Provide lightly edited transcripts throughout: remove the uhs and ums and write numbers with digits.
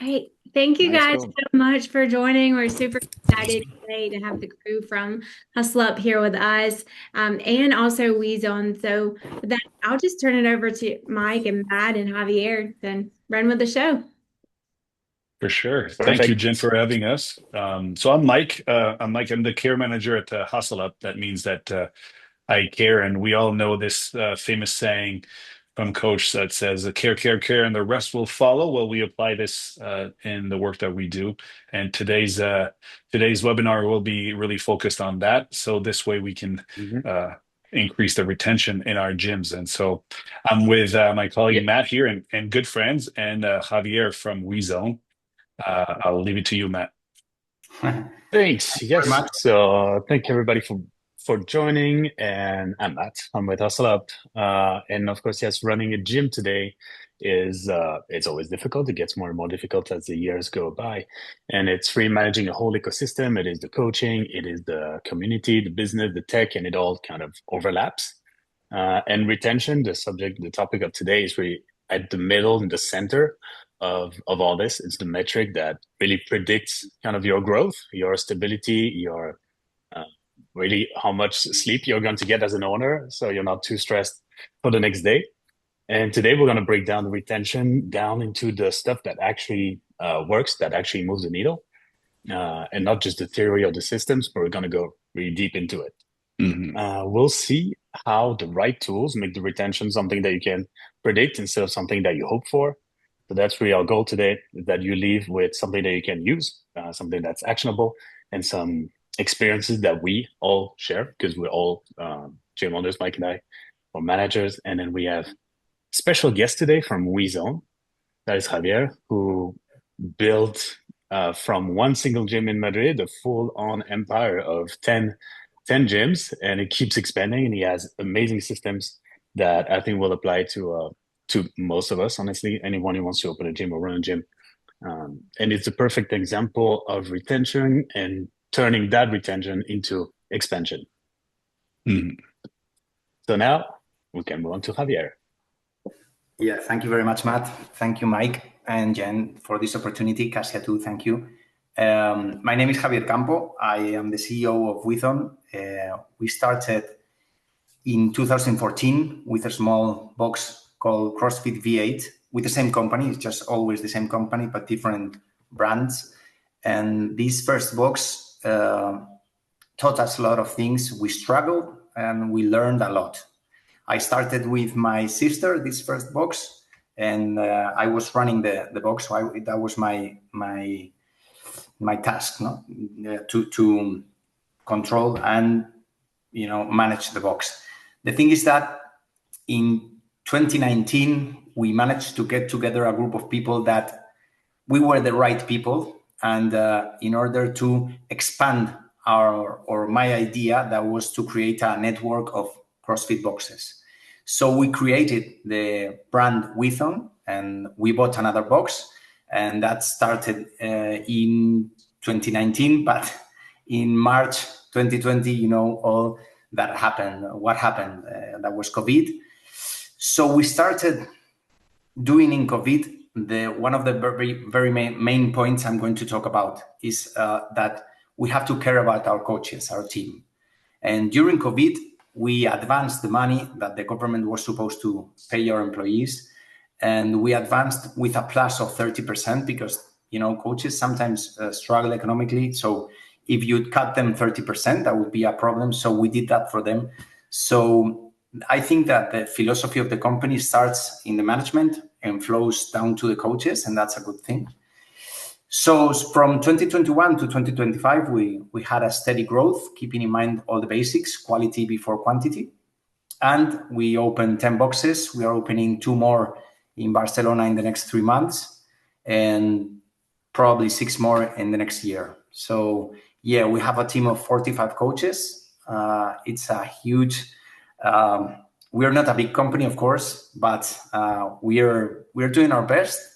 Hey, thank you Nice guys go. so much for joining. We're super excited today to have the crew from Hustle Up here with us, and also WeZone. So with that, I'll just turn it over to Mike and Matt and Javier, then run with the show. For sure. Thank you, Perfect. Jen, for having us. So I'm Mike. I'm Mike. I'm the care manager at Hustle Up. That means that I care, and we all know this famous saying from Coach that says, "Care, care, care, and the rest will follow." Well, we apply this in the work that we do, and today's webinar will be really focused on that. So this way we can Mhm. uh, increase the retention in our gyms. And so I'm with my colleague Yeah. Matt here, and good friends, and Javier from WeZone. I'll leave it to you, Matt. Thanks. Very Yes. much. So thank you everybody for joining. And I'm Matt. I'm with Hustle Up. And of course, yes, running a gym today is it's always difficult. It gets more and more difficult as the years go by. And it's really managing a whole ecosystem. It is the coaching, it is the community, the business, the tech, and it all kind of overlaps. And retention, the topic of today is really at the middle, in the center of all this. It's the metric that really predicts kind of your growth, your stability, your uh, really how much sleep you're going to get as an owner, so you're not too stressed for the next day. And today we're going to break down the retention down into the stuff that actually works, that actually moves the needle, and not just the theory or the systems, but we're going to go really deep into it. Mhm. We'll see how the right tools make the retention something that you can predict instead of something that you hope for. So that's really our goal today, is that you leave with something that you can use, something that's actionable, and some experiences that we all share because we're all gym owners, Mike and I, or managers. And then we have special guest today from WeZone. That is Javier, who built from one single gym in Madrid a full-on empire of 10 gyms, and it keeps expanding. And he has amazing systems that I think will apply to most of us. Honestly, anyone who wants to open a gym or run a gym, and it's a perfect example of retention and turning that retention into expansion. Mhm. So now we can move on to Javier. Yeah, thank you very much, Matt. Thank you, Mike and Jen, for this opportunity. Kasia, too, thank you. My name is Javier Campo. I am the CEO of Withon. We started in 2014 with a small box called CrossFit V8 with the same company. It's just always the same company, but different brands. And this first box taught us a lot of things. We struggled and we learned a lot. I started with my sister, this first box, and I was running the box. So that was my task, no, to control and manage the box. The thing is that in 2019 we managed to get together a group of people that we were the right people, and in order to expand our or my idea, that was to create a network of CrossFit boxes. So we created the brand Withon, and we bought another box, and that started in 2019. But in March 2020, all that happened. What happened? That was COVID. So we started doing in COVID. One of the very main points I'm going to talk about is that we have to care about our coaches, our team. And during COVID, we advanced the money that the government was supposed to pay our employees. And we advanced with a plus of 30% because, coaches sometimes struggle economically. So if you cut them 30%, that would be a problem. So we did that for them. So I think that the philosophy of the company starts in the management and flows down to the coaches, and that's a good thing. So from 2021 to 2025, we had a steady growth, keeping in mind all the basics, quality before quantity. And we opened 10 boxes. We are opening 2 more in Barcelona in the next 3 months, and probably 6 more in the next year. So yeah, we have a team of 45 coaches. It's a huge, we're not a big company, of course, but we're doing our best.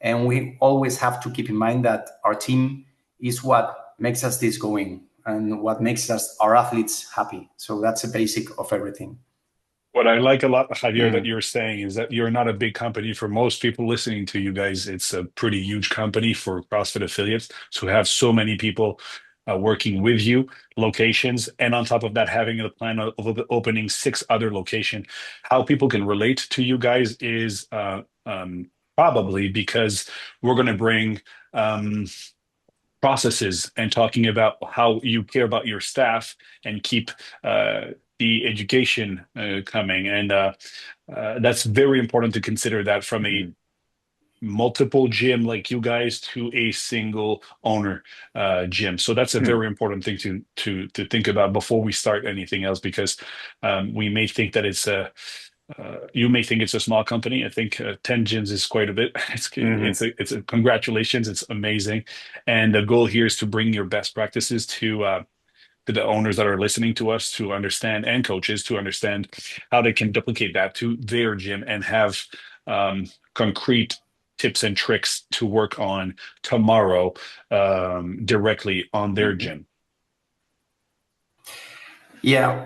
And we always have to keep in mind that our team is what makes us this going and what makes us our athletes happy. So that's a basic of everything. What I like a lot, Javier, that you're saying is that you're not a big company. For most people listening to you guys, it's a pretty huge company for CrossFit affiliates. So have so many people working with you, locations, and on top of that, having a plan of opening 6 other locations. How people can relate to you guys is probably because we're going to bring processes and talking about how you care about your staff and keep the education coming. And that's very important to consider that from a multiple gym like you guys to a single owner gym. So that's a very important thing to think about before we start anything else, because we may think that you may think it's a small company. I think 10 gyms is quite a bit. It's a congratulations. It's amazing. And the goal here is to bring your best practices to the owners that are listening to us to understand, and coaches to understand how they can duplicate that to their gym and have concrete tips and tricks to work on tomorrow directly on their gym. Yeah,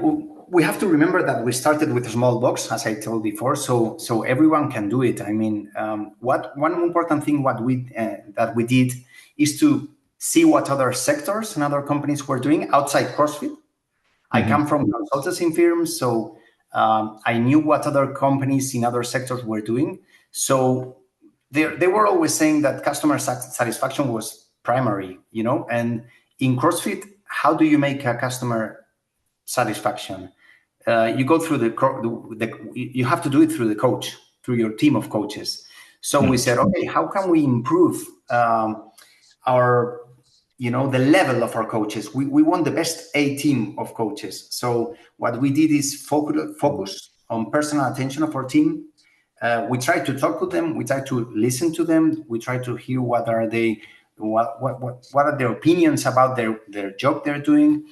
we have to remember that we started with a small box, as I told before, so everyone can do it. I mean, one important thing that we did is to see what other sectors and other companies were doing outside CrossFit. I come from consulting firms, so I knew what other companies in other sectors were doing. So they were always saying that customer satisfaction was primary, and in CrossFit, how do you make a customer satisfaction? You go through you have to do it through the coach, through your team of coaches. So we said, okay, how can we improve our, the level of our coaches? We want the best A team of coaches. So what we did is focus on personal attention of our team. We try to talk to them. We try to listen to them. We try to hear what are their opinions about their job they're doing.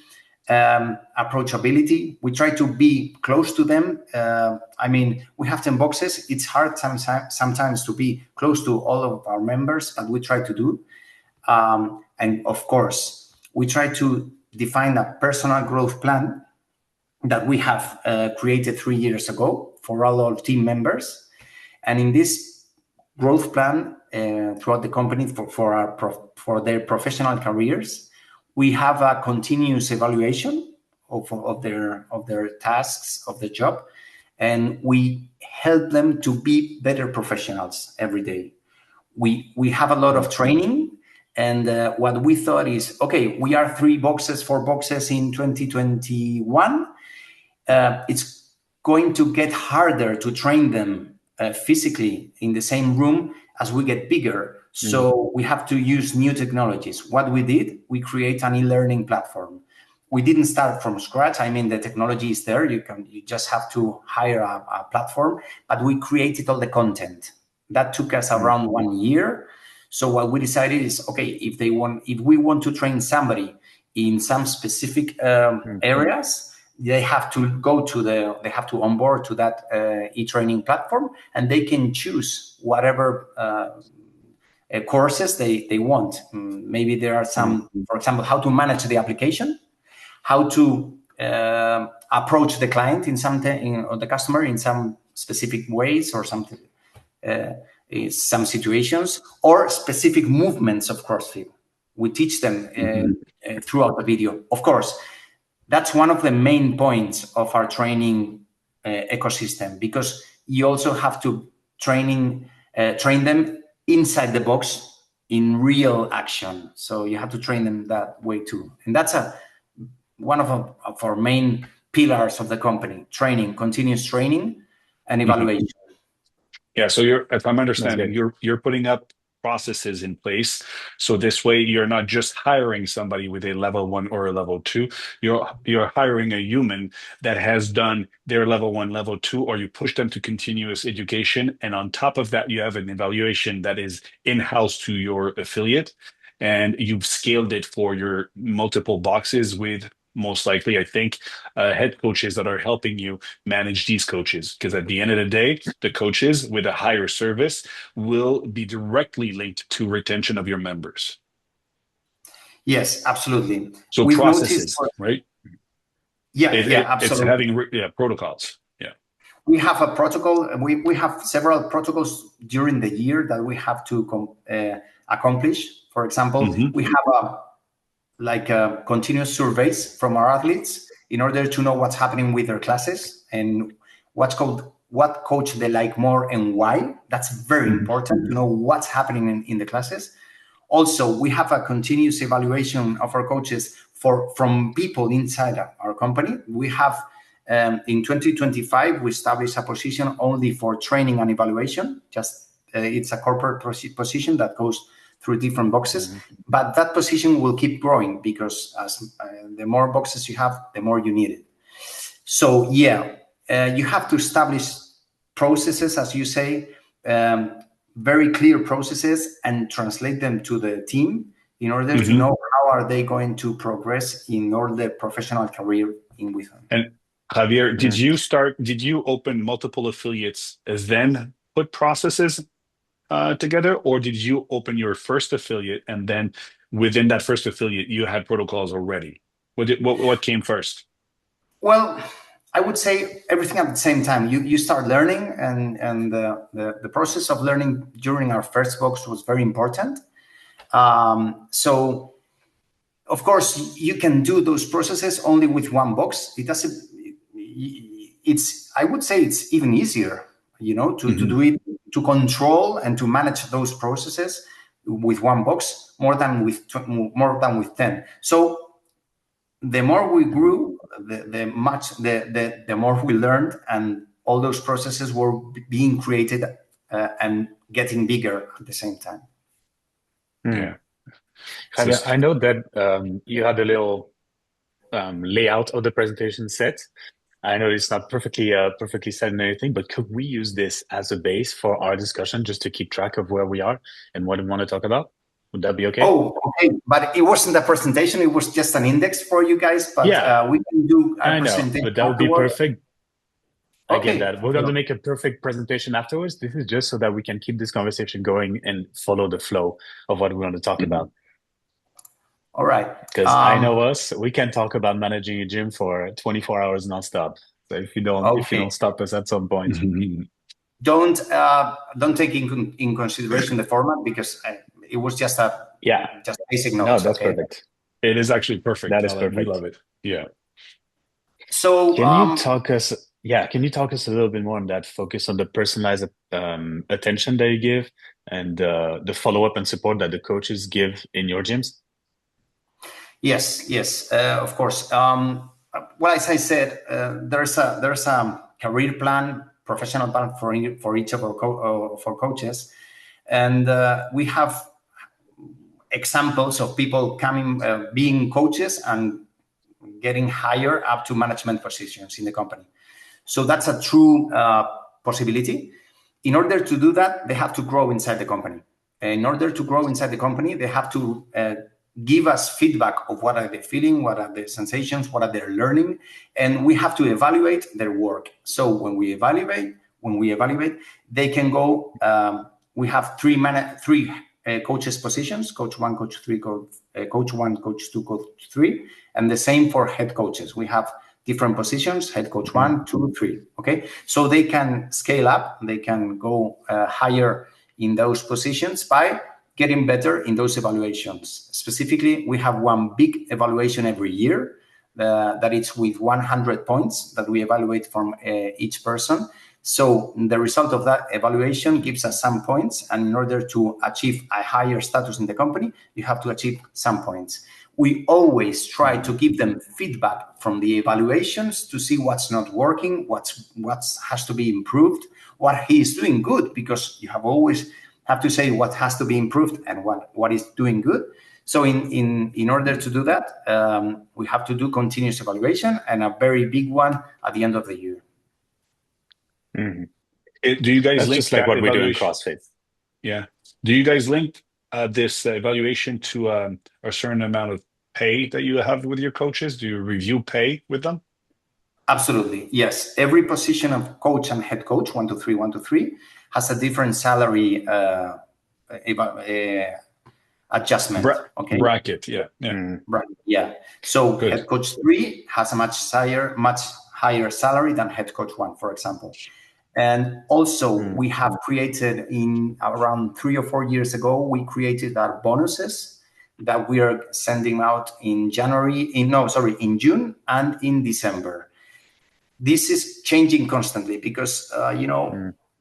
Approachability. We try to be close to them. I mean, we have 10 boxes. It's hard sometimes to be close to all of our members, but we try to do. And of course, we try to define a personal growth plan that we have created 3 years ago for all our team members. And in this growth plan throughout the company for their professional careers, we have a continuous evaluation of their tasks, of the job, and we help them to be better professionals every day. We have a lot of training, and what we thought is, okay, we are 4 boxes in 2021. It's going to get harder to train them physically in the same room as we get bigger. So we have to use new technologies. What we did, we create an e-learning platform. We didn't start from scratch. I mean, the technology is there. You just have to hire a platform, but we created all the content. That took us around 1 year. So what we decided is, okay, if we want to train somebody in some specific areas, they have to onboard to that e-training platform, and they can choose whatever courses they want. Maybe there are some, for example, how to manage the application, how to approach the client or the customer in some specific ways or something, some situations, or specific movements of CrossFit. We teach them throughout the video. Of course, that's one of the main points of our training ecosystem, because you also have to train them inside the box in real action. So you have to train them that way too. And that's one of our main pillars of the company: training, continuous training, and evaluation. Yeah. So if I'm understanding, you're putting up processes in place. So this way, you're not just hiring somebody with a level 1 or a level 2. You're hiring a human that has done their level 1, level 2, or you push them to continuous education. And on top of that, you have an evaluation that is in-house to your affiliate, and you've scaled it for your multiple boxes with, most likely, I think, head coaches that are helping you manage these coaches. Because at the end of the day, the coaches with a higher service will be directly linked to retention of your members. Yes, absolutely. So We've processes, noticed, right? Yeah, absolutely. It's having protocols. Yeah. we have a protocol. We have several protocols during the year that we have to accomplish. For example, we have continuous surveys from our athletes in order to know what's happening with their classes and what coach they like more and why. That's very important to know what's happening in the classes. Also, we have a continuous evaluation of our coaches from people inside our company. We have, in 2025, we established a position only for training and evaluation. It's a corporate position that goes through different boxes, but that position will keep growing because as the more boxes you have, the more you need it. So you have to establish processes, as you say, very clear processes, and translate them to the team in order to know how are they going to progress in all the professional career in with them. And Javier, did you open multiple affiliates as then put processes together, or did you open your first affiliate and then within that first affiliate you had protocols already? What came first? Well, I would say everything at the same time. You start learning, and the process of learning during our first box was very important. So, of course, you can do those processes only with one box. I would say it's even easier, to do it, to control and to manage those processes with one box more than with 10. So the more we grew, the more we learned, and all those processes were being created and getting bigger at the same time. Yeah. I know that you had a little layout of the presentation set. I know it's not perfectly set and anything, but could we use this as a base for our discussion just to keep track of where we are and what we want to talk about? Would that be okay? Oh, okay. But it wasn't a presentation. It was just an index for you guys. But we can do a presentation. But that would be perfect. Okay. Again, we're going to make a perfect presentation afterwards. This is just so that we can keep this conversation going and follow the flow of what we want to talk about. All right. Because I know us, we can talk about managing a gym for 24 hours nonstop. So if you don't stop us at some point, don't take in consideration the format, because it was just basic notes. No, that's perfect. It is actually perfect. That is perfect. We love it. Yeah. So can you talk us a little bit more on that? Focus on the personalized attention that you give and the follow-up and support that the coaches give in your gyms. Yes, of course. Well, as I said, there's a career plan, professional plan for each of our coaches, and we have examples of people coming, being coaches and getting higher up to management positions in the company. So that's a true possibility. In order to do that, they have to grow inside the company. In order to grow inside the company, they have to give us feedback of what are they feeling, what are their sensations, what are they learning, and we have to evaluate their work. So when we evaluate, they can go. We have three coaches positions: coach 1, coach 3, coach 1, coach 2, coach 3, and the same for head coaches. We have different positions: head coach 1, 2, 3. Okay, so they can scale up. They can go higher in those positions by getting better in those evaluations. Specifically, we have one big evaluation every year that it's with 100 points that we evaluate from each person. So the result of that evaluation gives us some points, and in order to achieve a higher status in the company, you have to achieve some points. We always try to give them feedback from the evaluations to see what's not working, what has to be improved, what he is doing good, because you have to say what has to be improved and what is doing good. So in order to do that, we have to do continuous evaluation, and a very big one at the end of the year. Mm-hmm. Do you guys That's link just like what we do in evaluation? CrossFit? Yeah. Do you guys link this evaluation to a certain amount of pay that you have with your coaches? Do you review pay with them? Absolutely, yes. Every position of coach and head coach, 1 to 3, has a different salary adjustment. Bracket, yeah. Right, yeah. So good. Head coach 3 has a much higher salary than head coach 1, for example. And also we have created in around 3 or 4 years ago, we created our bonuses that we are sending out in June and in December. This is changing constantly because,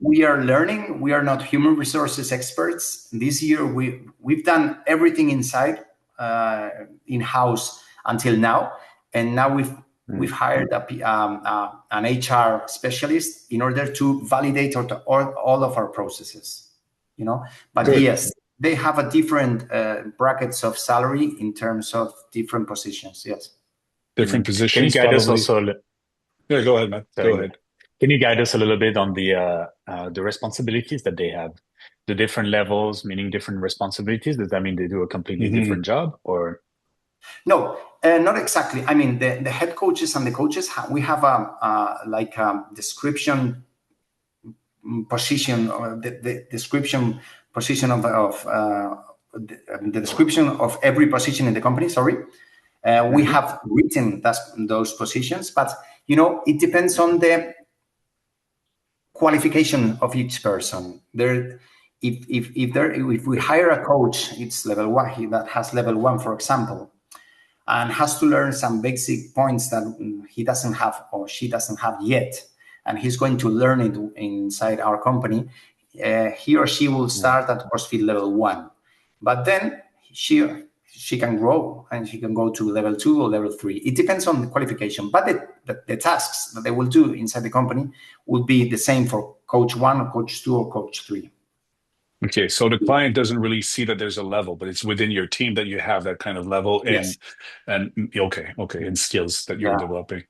we are learning. We are not human resources experts. This year, we've done everything inside, in-house until now. And now we've hired an HR specialist in order to validate all of our processes, But Good. yes, they have a different brackets of salary in terms of different positions. Yes. Different positions. Can you guide us probably. also? Yeah, go ahead, man. Sorry. Go ahead. Can you guide us a little bit on the responsibilities that they have? The different levels, meaning different responsibilities. Does that mean they do a completely different job, or? No, not exactly. I mean, the head coaches and the coaches, we have a description position, or the description position of the description of every position in the company. Sorry, we have written those positions, but it depends on the qualification of each person. If we hire a coach, it's level 1 that has level 1, for example, and has to learn some basic points that he doesn't have or she doesn't have yet, and he's going to learn it inside our company. He or she will start at CrossFit level 1, but then she can grow and she can go to level 2 or level 3. It depends on the qualification, but the tasks that they will do inside the company will be the same for coach 1 or coach 2 or coach 3. Okay, so the client doesn't really see that there's a level, but it's within your team that you have that kind of level Yes. and and skills that you're developing.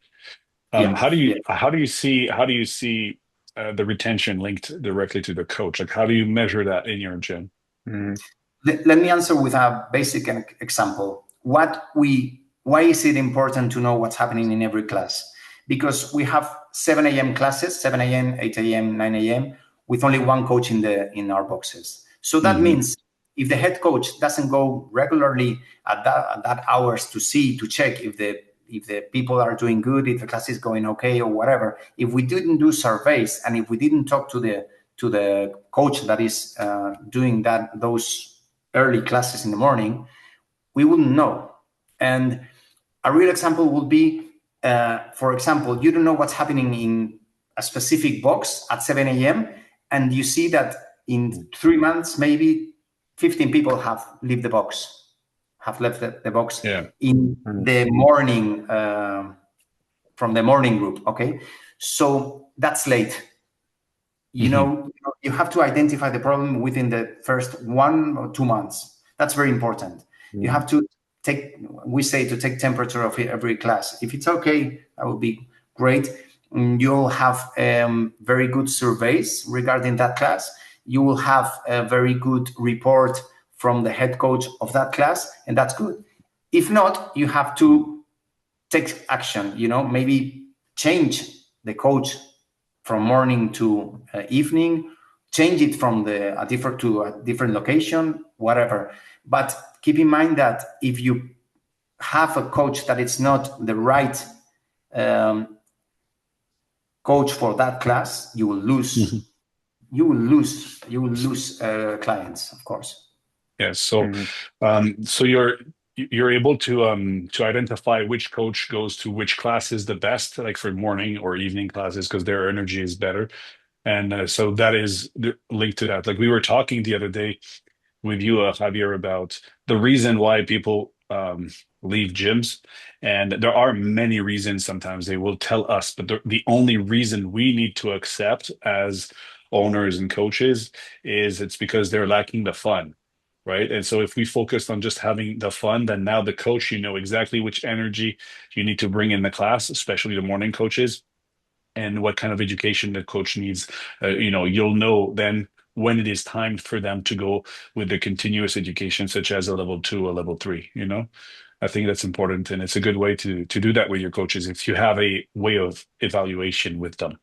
Yeah. How do you see the retention linked directly to the coach? Like, how do you measure that in your gym? Let me answer with a basic example. Why is it important to know what's happening in every class? Because we have 7 a.m. classes, 7 a.m., 8 a.m., 9 a.m., with only one coach in our boxes. So that means if the head coach doesn't go regularly at that hours to check if the people are doing good, if the class is going okay or whatever, if we didn't do surveys and if we didn't talk to the coach that is doing those early classes in the morning, we wouldn't know. And a real example would be, for example, you don't know what's happening in a specific box at 7 a.m. and you see that in 3 months, maybe 15 people have left the box in the morning, from the morning group. Okay. So that's late. You have to identify the problem within the first 1 or 2 months. That's very important. You have to take temperature of every class. If it's okay, that would be great. You'll have very good surveys regarding that class. You will have a very good report from the head coach of that class, and that's good. If not, you have to take action, maybe change the coach from morning to evening, change it from a different location, whatever. But keep in mind that if you have a coach that is not the right coach for that class, you will lose. You will lose clients, of course. Yeah. So, so you're able to identify which coach goes to which class is the best, like for morning or evening classes, because their energy is better, and so that is linked to that. Like we were talking the other day with you, Javier, about the reason why people leave gyms, and there are many reasons. Sometimes they will tell us, but the only reason we need to accept as owners and coaches is it's because they're lacking the fun. Right. And so if we focus on just having the fun, then now the coach, exactly which energy you need to bring in the class, especially the morning coaches, and what kind of education the coach needs. You'll know then when it is time for them to go with the continuous education, such as a level 2 or level 3. I think that's important. And it's a good way to do that with your coaches if you have a way of evaluation with them.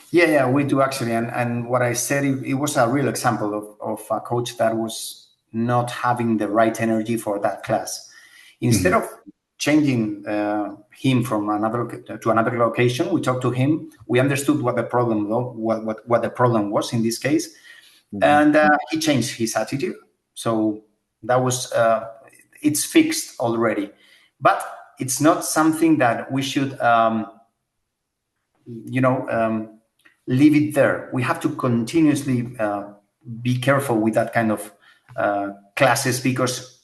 Yeah, we do actually. And what I said, it was a real example of a coach that was not having the right energy for that class. Instead of changing him from another to another location. We talked to him. We understood what the problem what the problem was in this case, and he changed his attitude. So that was it's fixed already, but it's not something that we should leave it there. We have to continuously be careful with that kind of classes, because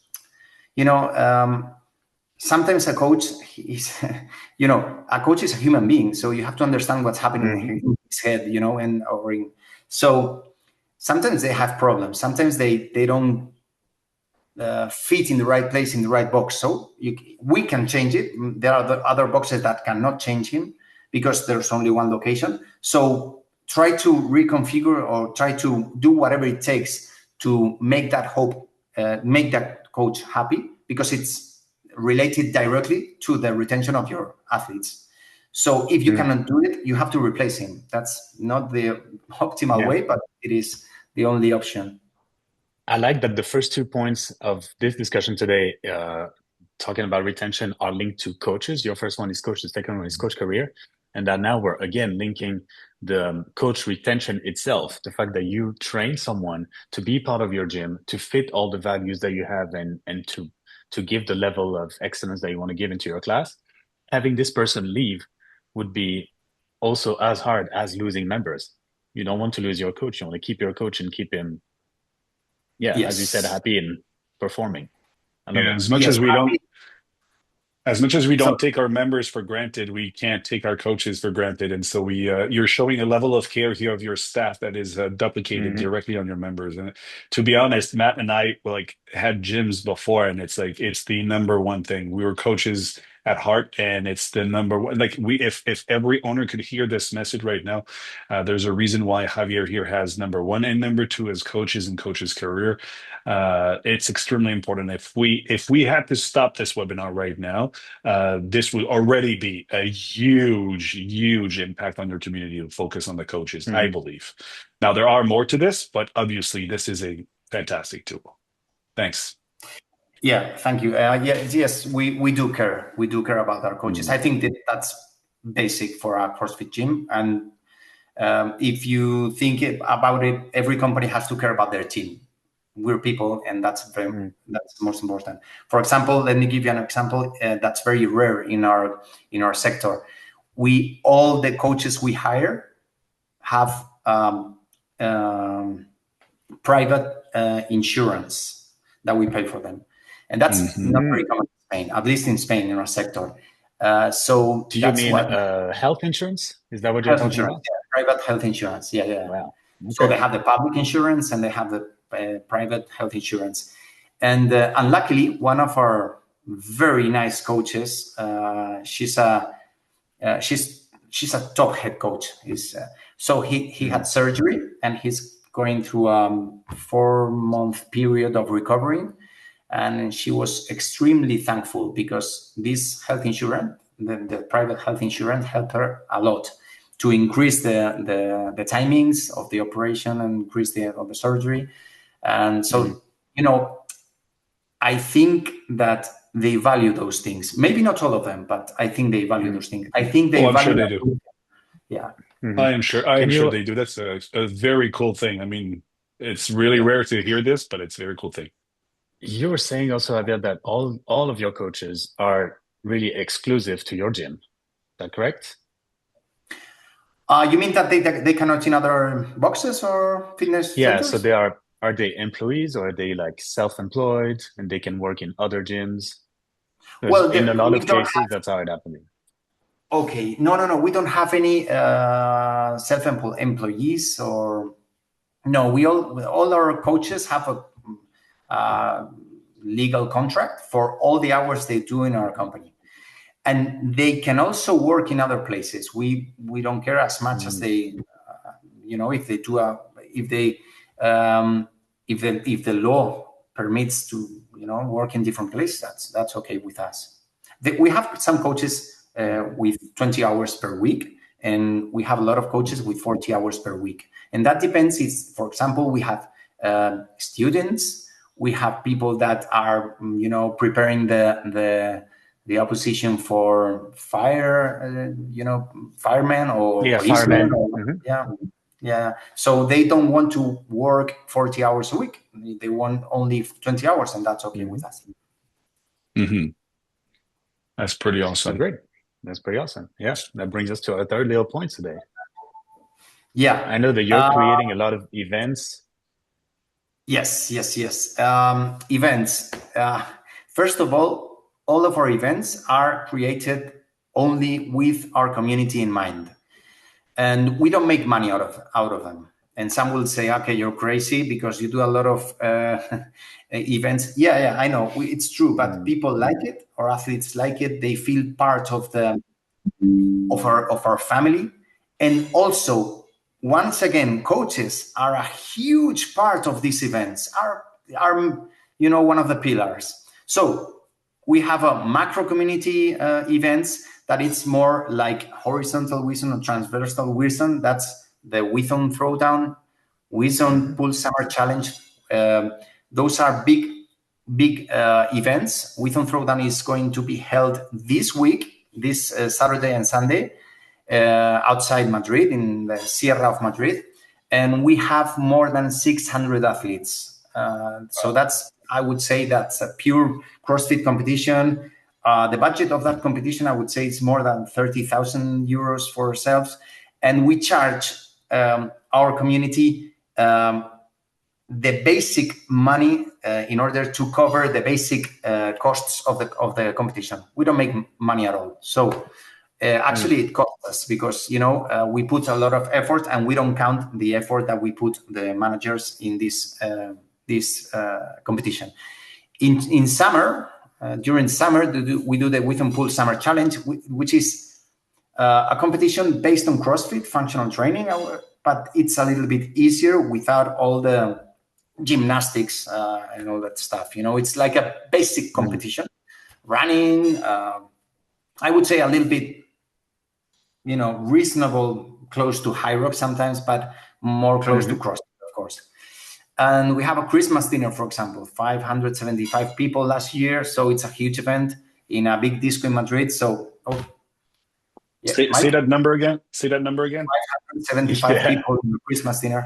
sometimes a coach is a coach is a human being, so you have to understand what's happening in his head, so sometimes they have problems, sometimes they don't fit in the right place, in the right box. So we can change it. There are the other boxes that cannot change him because there's only one location. So try to reconfigure or try to do whatever it takes to make that coach happy, because it's related directly to the retention of your athletes. So if you cannot do it, you have to replace him. That's not the optimal way, but it is the only option. I like that the first 2 points of this discussion today, talking about retention, are linked to coaches. Your first one is coach, the second one is coach career. And that now we're again linking the coach retention itself, the fact that you train someone to be part of your gym, to fit all the values that you have, and to give the level of excellence that you want to give into your class. Having this person leave would be also as hard as losing members. You don't want to lose your coach. You want to keep your coach and keep him, as you said, happy and performing. As much as we don't take our members for granted, we can't take our coaches for granted. And so you're showing a level of care here of your staff that is duplicated directly on your members. And to be honest, Matt and I had gyms before, and it's the number one thing. We were coaches at heart, and it's the number one. If every owner could hear this message right now, there's a reason why Javier here has number one and number two as coaches and coaches career. It's extremely important. If we had to stop this webinar right now, this would already be a huge impact on your community to focus on the coaches, I believe. Now, there are more to this, but obviously this is a fantastic tool. Thanks. Yeah, thank you. Yes, we do care. We do care about our coaches. I think that's basic for our CrossFit gym. And if you think about it, every company has to care about their team. We're people, and that's that's most important. For example, let me give you an example that's very rare in our sector. All the coaches we hire have private insurance that we pay for them. And that's not very common in Spain, at least in Spain, in our sector. So do you mean health insurance? Is that what you're talking about? Yeah, private health insurance. Yeah. Wow. Okay. So they have the public insurance and they have the private health insurance. And unluckily, one of our very nice coaches, she's a top head coach. So he had surgery, and he's going through a 4-month period of recovering. And she was extremely thankful because this health insurance, the private health insurance, helped her a lot to increase the timings of the operation and increase the surgery. And so, I think that they value those things. Maybe not all of them, but I think they value those things. I think they value. I'm sure they do. Yeah. I am sure they do. That's a very cool thing. I mean, it's really rare to hear this, but it's a very cool thing. You were saying also, Javier, that all of your coaches are really exclusive to your gym. Is that correct? You mean that they cannot in other boxes or fitness centers? So they are they employees, or are they self-employed and they can work in other gyms? Well, in a lot of cases, that's how it's happening. Okay. No. We don't have any self-employed employees, or no. We all our coaches have a legal contract for all the hours they do in our company, and they can also work in other places. We don't care as much as they, if they do if the law permits to work in different places. That's okay with us. We have some coaches with 20 hours per week, and we have a lot of coaches with 40 hours per week, and that depends. For example, we have students. We have people that are, preparing the the opposition for firemen or Yeah, policemen. firemen. Yeah. So they don't want to work 40 hours a week. They want only 20 hours, and that's okay with us. That's pretty That's awesome. great. That's pretty awesome. Yes, that brings us to our third little point today. Yeah. I know that you're creating a lot of events. Yes. Events. First of all of our events are created only with our community in mind, and we don't make money out of them. And some will say, "Okay, you're crazy because you do a lot of events." Yeah, I know it's true, but people like it. Our athletes like it. They feel part of our family, and also, once again, coaches are a huge part of these events. Are one of the pillars. So we have a macro community events that it's more like horizontal WISON or transversal WISON. That's the WISON Throwdown, WISON Pool Summer Challenge. Those are big events. WISON Throwdown is going to be held this week, this Saturday and Sunday, outside Madrid, in the Sierra of Madrid. And we have more than 600 athletes. So I would say that's a pure CrossFit competition. The budget of that competition, I would say, is more than 30,000 euros for ourselves. And we charge our community the basic money in order to cover the basic costs of the competition. We don't make money at all. So actually, it costs us because we put a lot of effort, and we don't count the effort that we put the managers in this competition. In summer, during summer, we do the WISON Pool Summer Challenge, which is a competition based on CrossFit functional training, but it's a little bit easier without all the gymnastics and all that stuff. It's like a basic competition. Running, I would say a little bit, reasonable, close to high rock sometimes, but more close to CrossFit, of course. And we have a Christmas dinner, for example, 575 people last year. So it's a huge event in a big disco in Madrid. So, say that number again. 575 people in the Christmas dinner.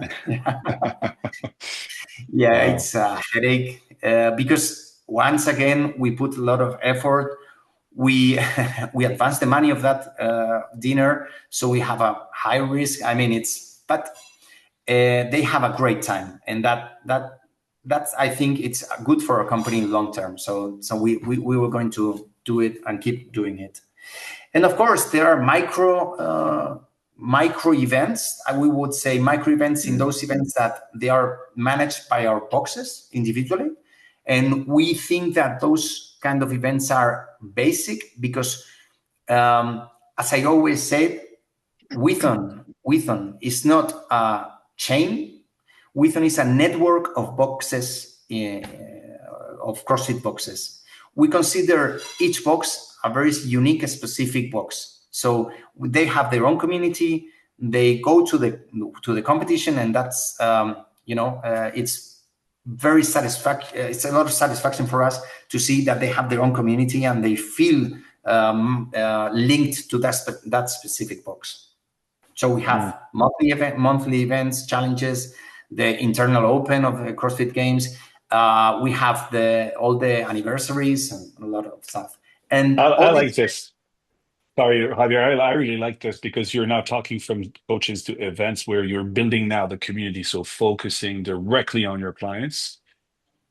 Wow. It's a headache because once again, we put a lot of effort. We advance the money of that dinner. So we have a high risk. I mean, but they have a great time, and that's I think it's good for our company long term. So we were going to do it and keep doing it. And of course, there are micro events. We would say micro events in those events that they are managed by our boxes individually, and we think that those kind of events are basic because, as I always say, WISON is not a chain. WISON is a network of boxes, of CrossFit boxes. We consider each box a very unique, specific box. So they have their own community. They go to the competition, and that's it's very satisfaction. It's a lot of satisfaction for us to see that they have their own community and they feel linked to that specific box. So we have monthly events, challenges, the internal open of the CrossFit Games. We have all the anniversaries and a lot of stuff. And I like this. Sorry, Javier, I really like this because you're now talking from coaches to events where you're building now the community, so focusing directly on your clients.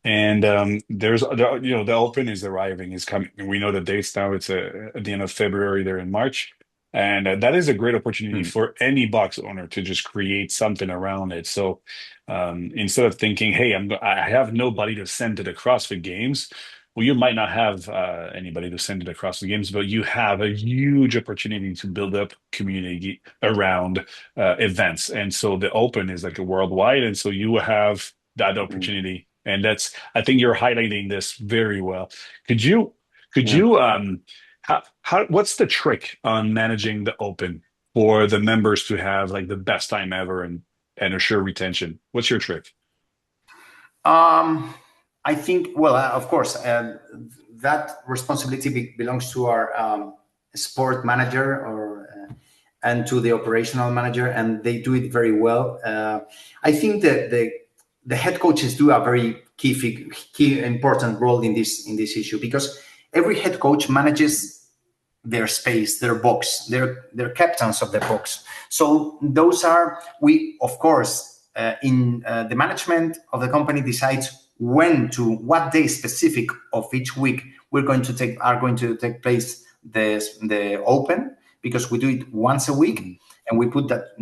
And the Open is arriving, is coming. And we know the dates now. It's at the end of February. They're in March. And that is a great opportunity for any box owner to just create something around it. So instead of thinking, hey, I have nobody to send to the CrossFit Games, well, you might not have anybody to send to the CrossFit Games, but you have a huge opportunity to build up community around events. And so the Open is like a worldwide. And so you have that opportunity. And I think you're highlighting this very well. What's the trick on managing the Open for the members to have like the best time ever and assure retention? What's your trick? I think, well, of course, that responsibility belongs to our sport manager and to the operational manager, and they do it very well. I think that the head coaches do a very key important role in this issue, because every head coach manages their space, their box, they're captains of the box. So those are, we, of course, in the management of the company decides what day specific of each week are going to take place the open, because we do it once a week, and we put that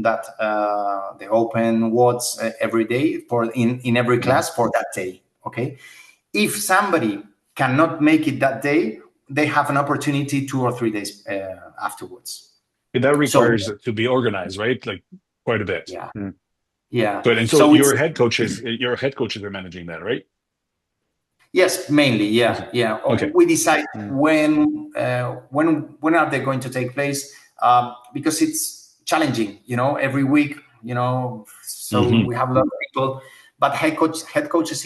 the open WODs every day in every class for that day. Okay, if somebody cannot make it that day, they have an opportunity 2 or 3 days afterwards. That requires it to be organized, right? Like quite a bit. Yeah. Yeah. But and so your head coaches are managing that, right? Yes, mainly. Yeah. Yeah. Okay. We decide when are they going to take place, because it's challenging, every week, so we have a lot of people, but head coaches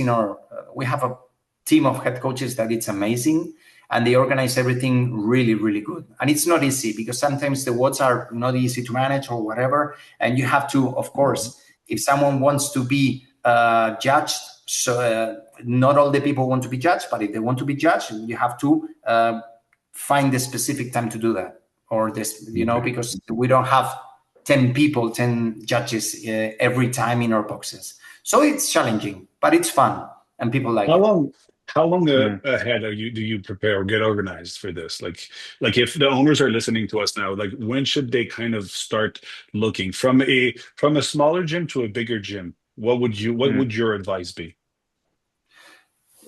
we have a team of head coaches that it's amazing, and they organize everything really, really good. And it's not easy, because sometimes the WODs are not easy to manage or whatever. And you have to, of course, if someone wants to be judged, so not all the people want to be judged, but if they want to be judged, you have to find the specific time to do that, or this, because we don't have 10 judges every time in our boxes. So it's challenging, but it's fun, and people like it. How long ahead do you prepare or get organized for this? Like if the owners are listening to us now, like when should they kind of start looking from a smaller gym to a bigger gym? What would your advice be?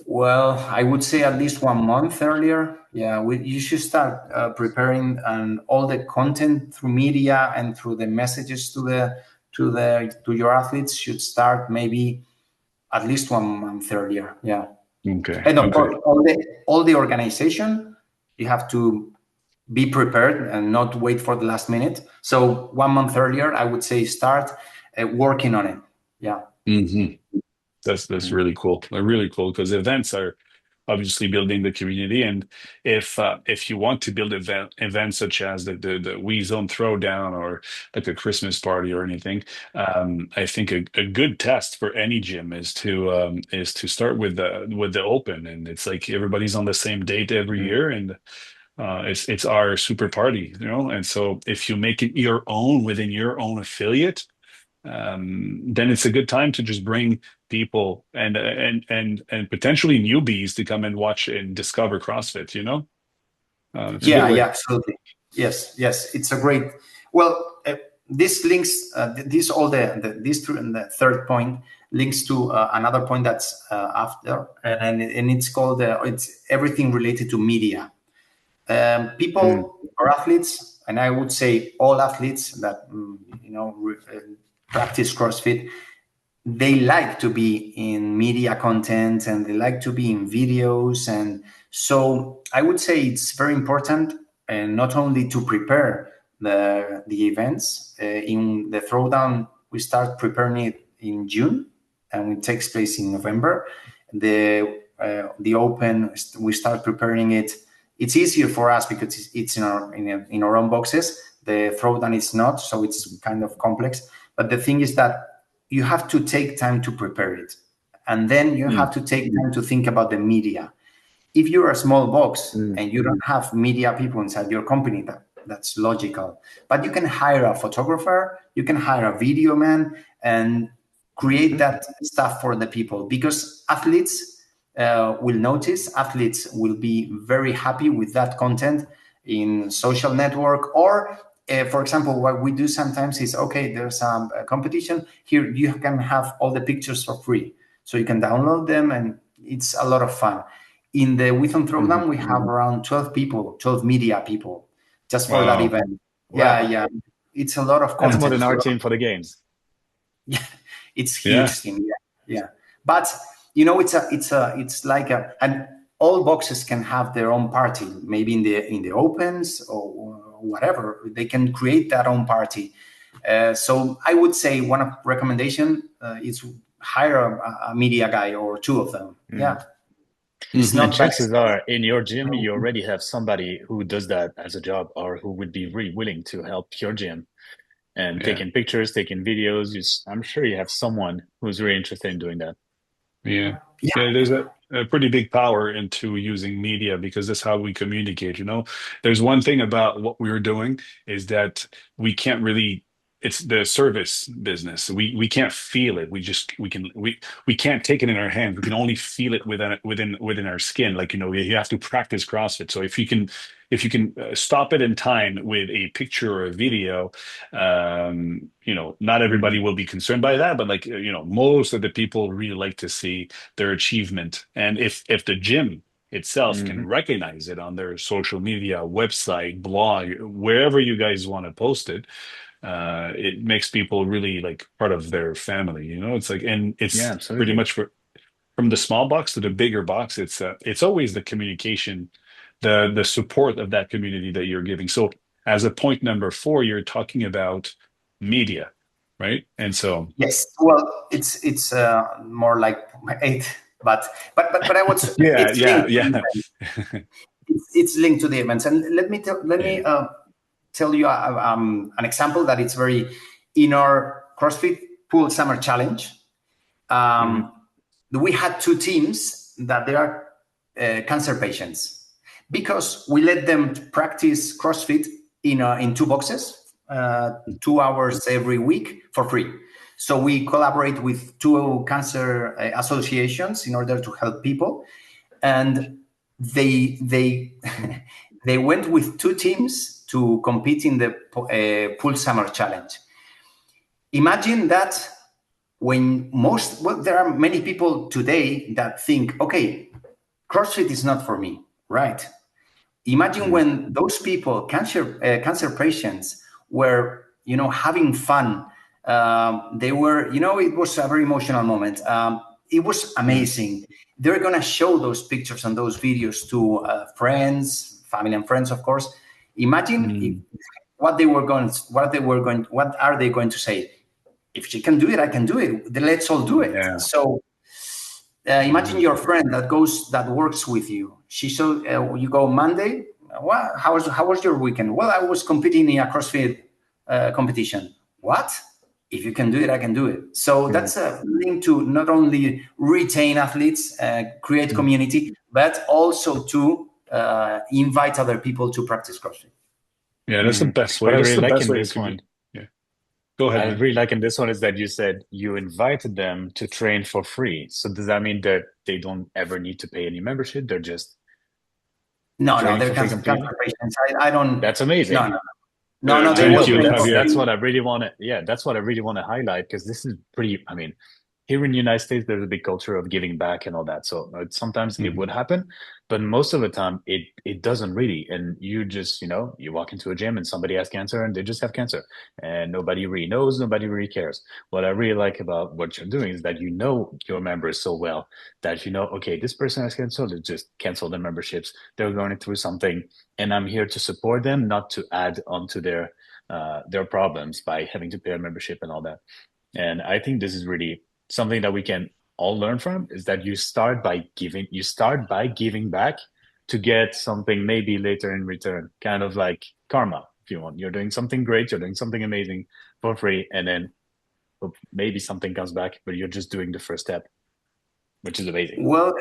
Well, I would say at least 1 month earlier. Yeah, you should start preparing, and all the content through media and through the messages to your athletes should start maybe at least 1 month earlier. Yeah. Okay. And of course, all the organization, you have to be prepared and not wait for the last minute. So 1 month earlier, I would say start working on it. Yeah. Mm-hmm. That's really cool. Really cool, because events are obviously building the community, and if you want to build events such as the WeZone Throwdown or like a Christmas party or anything, I think a good test for any gym is to start with the open, and it's like everybody's on the same date every year, and it's our super party, and so if you make it your own within your own affiliate, then it's a good time to just bring people and potentially newbies to come and watch and discover CrossFit. Absolutely. Yes, it's a great. Well, this links this all this through, and the third point links to another point that's after, and it's called it's everything related to media. People or athletes, and I would say all athletes that practice CrossFit, they like to be in media content, and they like to be in videos. And so I would say it's very important, and not only to prepare the events. In the Throwdown, we start preparing it in June, and it takes place in November. The Open, we start preparing it. It's easier for us because it's in our own boxes. The Throwdown is not, so it's kind of complex. But the thing is that you have to take time to prepare it. And then you have to take time to think about the media. If you're a small box and you don't have media people inside your company, that's logical. But you can hire a photographer, you can hire a video man, and create that stuff for the people. Because athletes will notice, athletes will be very happy with that content in social network, or for example, what we do sometimes is, okay, there's a competition here. You can have all the pictures for free. So you can download them, and it's a lot of fun. In the WeZone Throwdown, we have around 12 media people just for that event. Wow. Yeah. It's a lot of content. That's more than our team for the games. Yeah, it's huge team. Yeah. But it's like and all boxes can have their own party, maybe in the opens or whatever. They can create their own party. So I would say one recommendation is hire a media guy or two of them. Yeah. It's And not chances backstage. are in your gym, you already have somebody who does that as a job or who would be really willing to help your gym and Yeah. taking pictures, taking videos. I'm sure you have someone who's really interested in doing that. Yeah. Yeah. Yeah, there's a pretty big power into using media because that's how we communicate, you know. There's one thing about what we were doing is that we can't really it's the service business. We can't feel it. We can't take it in our hands. We can only feel it within our skin. Like, you know, you have to practice CrossFit. So if you can stop it in time with a picture or a video, you know, not everybody will be concerned by that, but like, you know, most of the people really like to see their achievement. And if the gym itself can Hmm. recognize it on their social media, website, blog, wherever you guys want to post it, it makes people really like part of their family, you know. It's like, and Yeah, it's pretty absolutely. much from the small box to the bigger box. It's always the communication, the support of that community that you're giving. So as a point number 4, you're talking about media, right? And so Yes. Well, it's more like 8, but I would. yeah, It's yeah, linked to the yeah. event. It's linked to the events, and let Yeah. me tell you an example that it's very in our CrossFit Pool Summer Challenge. Hmm. We had 2 teams that they are cancer patients because we let them practice CrossFit in 2 boxes, 2 hours every week for free. So we collaborate with 2 cancer associations in order to help people, and they they went with 2 teams to compete in the Pool Summer Challenge. Imagine that there are many people today that think, okay, CrossFit is not for me, right? Imagine Hmm. when those people, cancer patients, were, you know, having fun. They were, you know, it was a very emotional moment. It was Hmm. amazing. They're gonna show those pictures and those videos to friends, family, and friends, of course. Imagine if, Mm. what are they going to say? If she can do it, I can do it. Then let's all do it. Yeah. So imagine Mhm. your friend that works with you. You go Monday. What? How was your weekend? Well, I was competing in a CrossFit competition. What? If you can do it, I can do it. So Hmm. that's a link to not only retain athletes, create Hmm. community, but also to invite other people to practice CrossFit. Yeah, that's the Hmm. best way. What I That's really the like best in way to this communicate. one, Yeah. Go ahead, I man. really like in this one is that you said you invited them to train for free. So does that mean that they don't ever need to pay any membership? They're just No, training they're for free cancer completely? patients. I don't. That's No, amazing. no, no. They I Thank know, will but you, train for Javier. that's free. what I really want to, yeah, that's what I really want to highlight because this is pretty, I mean, here in the United States, there's a big culture of giving back and all that. So sometimes it would Mhm. happen, but most of the time it doesn't really. And you just, you know, you walk into a gym and somebody has cancer and they just have cancer and nobody really knows, nobody really cares. What I really like about what you're doing is that you know your members so well that you know, okay, this person has cancer, they just cancel their memberships. They're going through something, and I'm here to support them, not to add onto their problems by having to pay a membership and all that. And I think this is really something that we can all learn from is that you start by giving back to get something maybe later in return, kind of like karma, if you want. You're doing something great, you're doing something amazing for free, and then maybe something comes back, but you're just doing the first step, which is amazing. Well,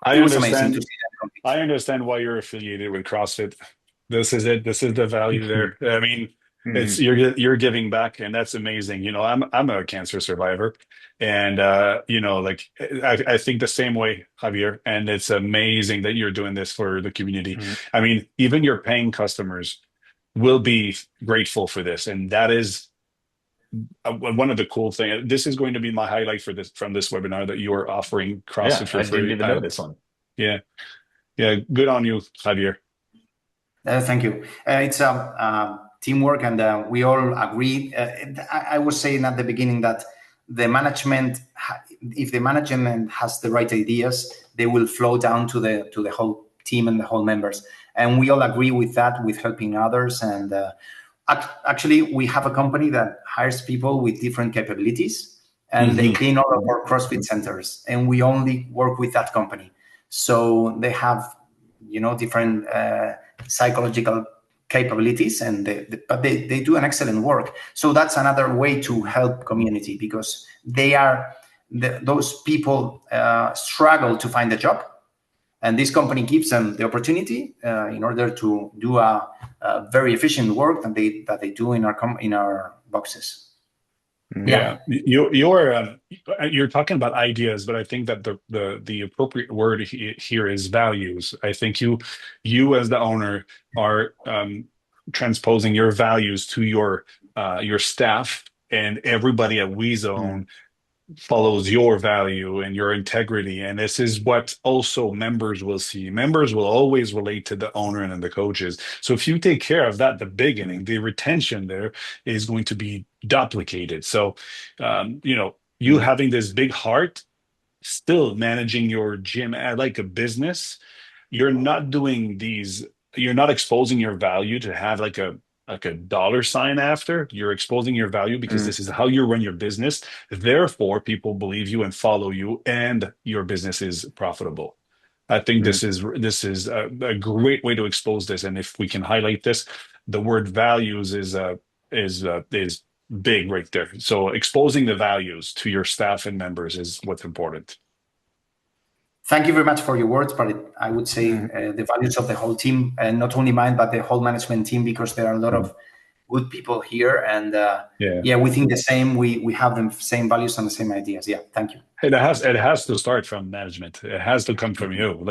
I it was amazing to understand. see them compete. I understand why you're affiliated with CrossFit. This is it. This is the value there. I mean, it's Mhm. you're giving back, and that's amazing. You know, I'm a cancer survivor, and you know, like I think the same way, Javier. And it's amazing that you're doing this for the community. Mhm. I mean, even your paying customers will be grateful for this, and that is one of the cool things. This is going to be my highlight for this from this webinar that you are offering Yeah, CrossFit for I didn't free. even know this one. Yeah, yeah, good on you, Javier. Thank you. It's teamwork, and we all agree. I was saying at the beginning that the management, if the management has the right ideas, they will flow down to the whole team and the whole members. And we all agree with that, with helping others. And actually, we have a company that hires people with different capabilities, and they Hmm. clean all of our CrossFit centers. And we only work with that company. So they have, different psychological capabilities, but they do an excellent work. So that's another way to help community, because those people struggle to find a job, and this company gives them the opportunity in order to do a very efficient work that they do in our boxes. Yeah, you're talking about ideas, but I think that the appropriate word here is values. I think you as the owner are transposing your values to your staff, and everybody at WeZone follows your value and your integrity. And this is what also members will see. Members will always relate to the owner and the coaches. So if you take care of that at the beginning, the retention there is going to be duplicated. So, you having this big heart, still managing your gym like a business, you're not exposing your value to have like a dollar sign after. You're exposing your value because this is how you run your business. Therefore, people believe you and follow you, and your business is profitable. I think this is a great way to expose this. And if we can highlight this, the word values is big right there. So exposing the values to your staff and members is what's important. Thank you very much for your words, but I would say the values of the whole team, and not only mine, but the whole management team, because there are a lot of good people here, and we think the same. We have the same values and the same ideas. Yeah, thank you. It has to start from management. It has to come from you.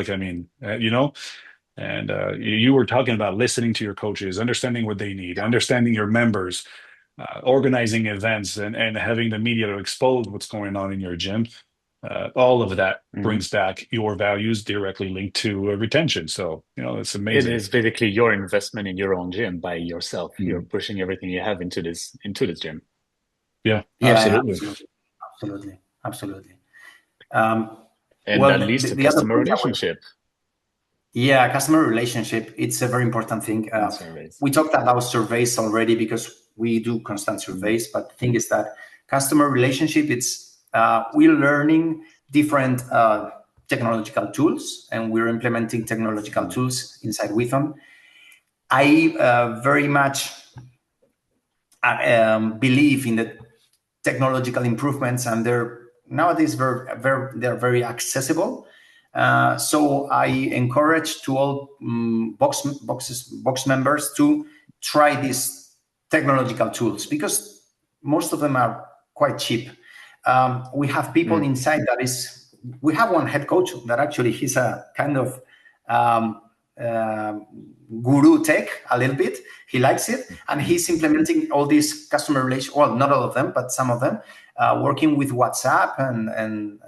And you were talking about listening to your coaches, understanding what they need, understanding your members, organizing events, and having the media to expose what's going on in your gym. All of that brings back your values directly linked to retention. So, it's amazing. It is basically your investment in your own gym by yourself. You're pushing everything you have into this gym. Yeah, absolutely. And that leads to customer relationship. Yeah, customer relationship. It's a very important thing. We talked about surveys already, because we do constant surveys. But the thing is that customer relationship, we're learning different technological tools, and we're implementing technological tools inside WeZone. I very much believe in the technological improvements, and nowadays they're very accessible. So I encourage to all box members to try these technological tools, because most of them are quite cheap. We have people inside we have one head coach that actually he's a kind of guru tech a little bit. He likes it, and he's implementing all these customer relations. Well, not all of them, but some of them, working with WhatsApp and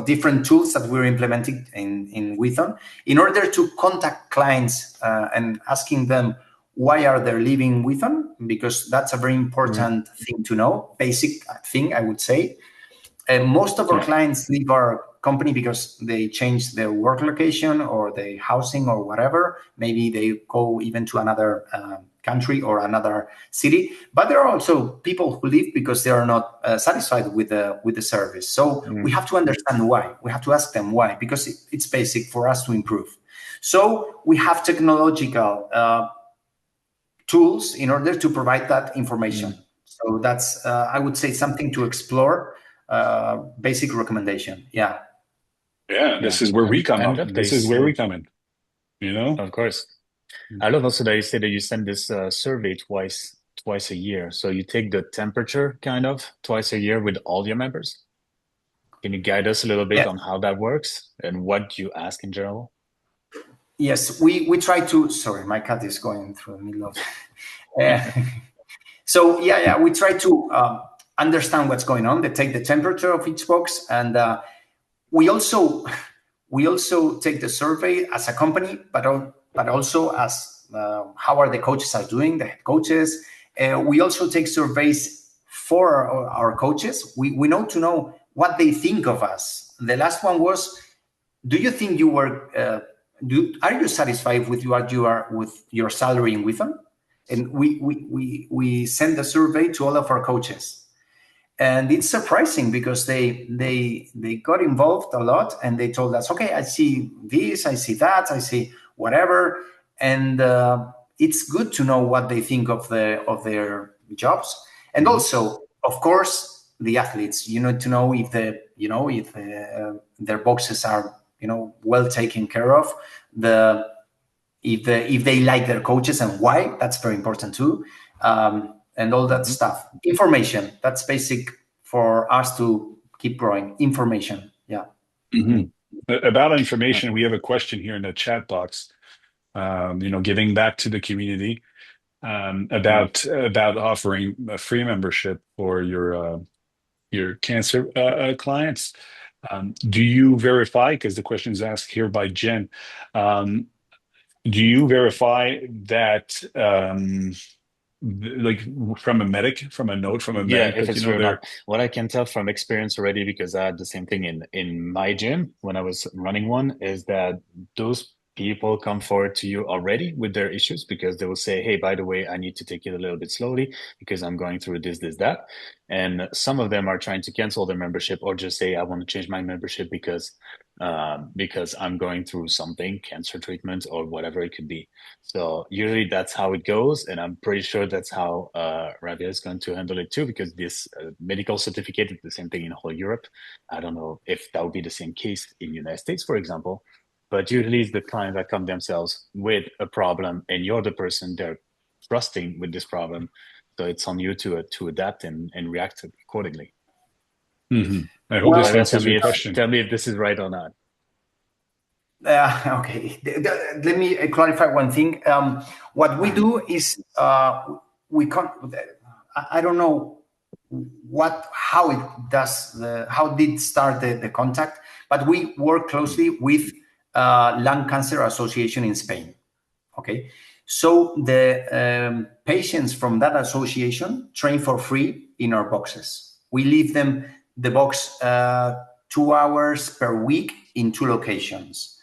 different tools that we're implementing in WeZone in order to contact clients and asking them why are they leaving WeZone, because that's a very important thing to know, basic thing, I would say. Most of our clients leave our company because they change their work location or their housing or whatever. Maybe they go even to another country or another city. But there are also people who leave because they are not satisfied with the service. So we have to understand why. We have to ask them why, because it's basic for us to improve. So we have technological tools in order to provide that information. So that's, I would say, something to explore. Basic recommendation. Yeah, this is where we come in. This is where we come in. Of course. I love also that you say that you send this survey twice a year. So you take the temperature kind of twice a year with all your members. Can you guide us a little bit on how that works and what you ask in general? Yes, we try to. Sorry, my cat is going through the middle of. So we try to understand what's going on. They take the temperature of each box, and we also take the survey as a company, but also as how are the coaches are doing, the head coaches. We also take surveys for our coaches. We know to know what they think of us. The last one was, do you think you were? Are you satisfied with what you are with your salary in WeZone? And we send the survey to all of our coaches. And it's surprising because they got involved a lot, and they told us, okay, I see this, I see that, I see whatever, and it's good to know what they think of their jobs. And also, of course, the athletes, you need to know if their boxes are well taken care of, if they like their coaches and why. That's very important too. And all that stuff. Information, that's basic for us to keep growing. Information, yeah. About information, we have a question here in the chat box. Giving back to the community, about offering a free membership for your cancer clients. Do you verify? Because the question is asked here by Jen. Do you verify that? Like from a medic, from a note from a medic, if that it's true or not. What I can tell from experience already, because I had the same thing in my gym when I was running one, is that those people come forward to you already with their issues, because they will say, hey, by the way, I need to take it a little bit slowly because I'm going through this, that. And some of them are trying to cancel their membership or just say, I want to change my membership because I'm going through something, cancer treatment or whatever it could be. So usually that's how it goes, and I'm pretty sure that's how Ravia is going to handle it too, because this medical certificate is the same thing in whole Europe. I don't know if that would be the same case in the United States, for example, but usually it's the clients that come themselves with a problem, and you're the person they're trusting with this problem. So it's on you to adapt and react accordingly. I hope this answers your question. Tell me if this is right or not. Okay, let me clarify one thing. What we do is we can't. I don't know how did start the contact, but we work closely with Lung Cancer Association in Spain. Okay, so the patients from that association train for free in our boxes. We leave them the box 2 hours per week in 2 locations.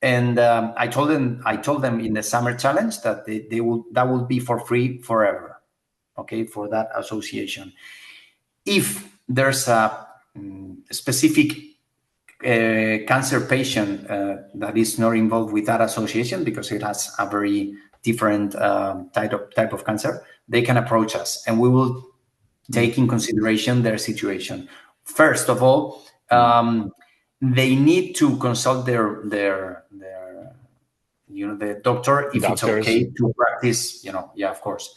And I told them in the summer challenge that that will be for free forever, okay, for that association. If there's a specific cancer patient that is not involved with that association because it has a very different type of cancer, they can approach us, and we will take in consideration their situation. First of all, they need to consult the doctor if it's okay to practice. Of course.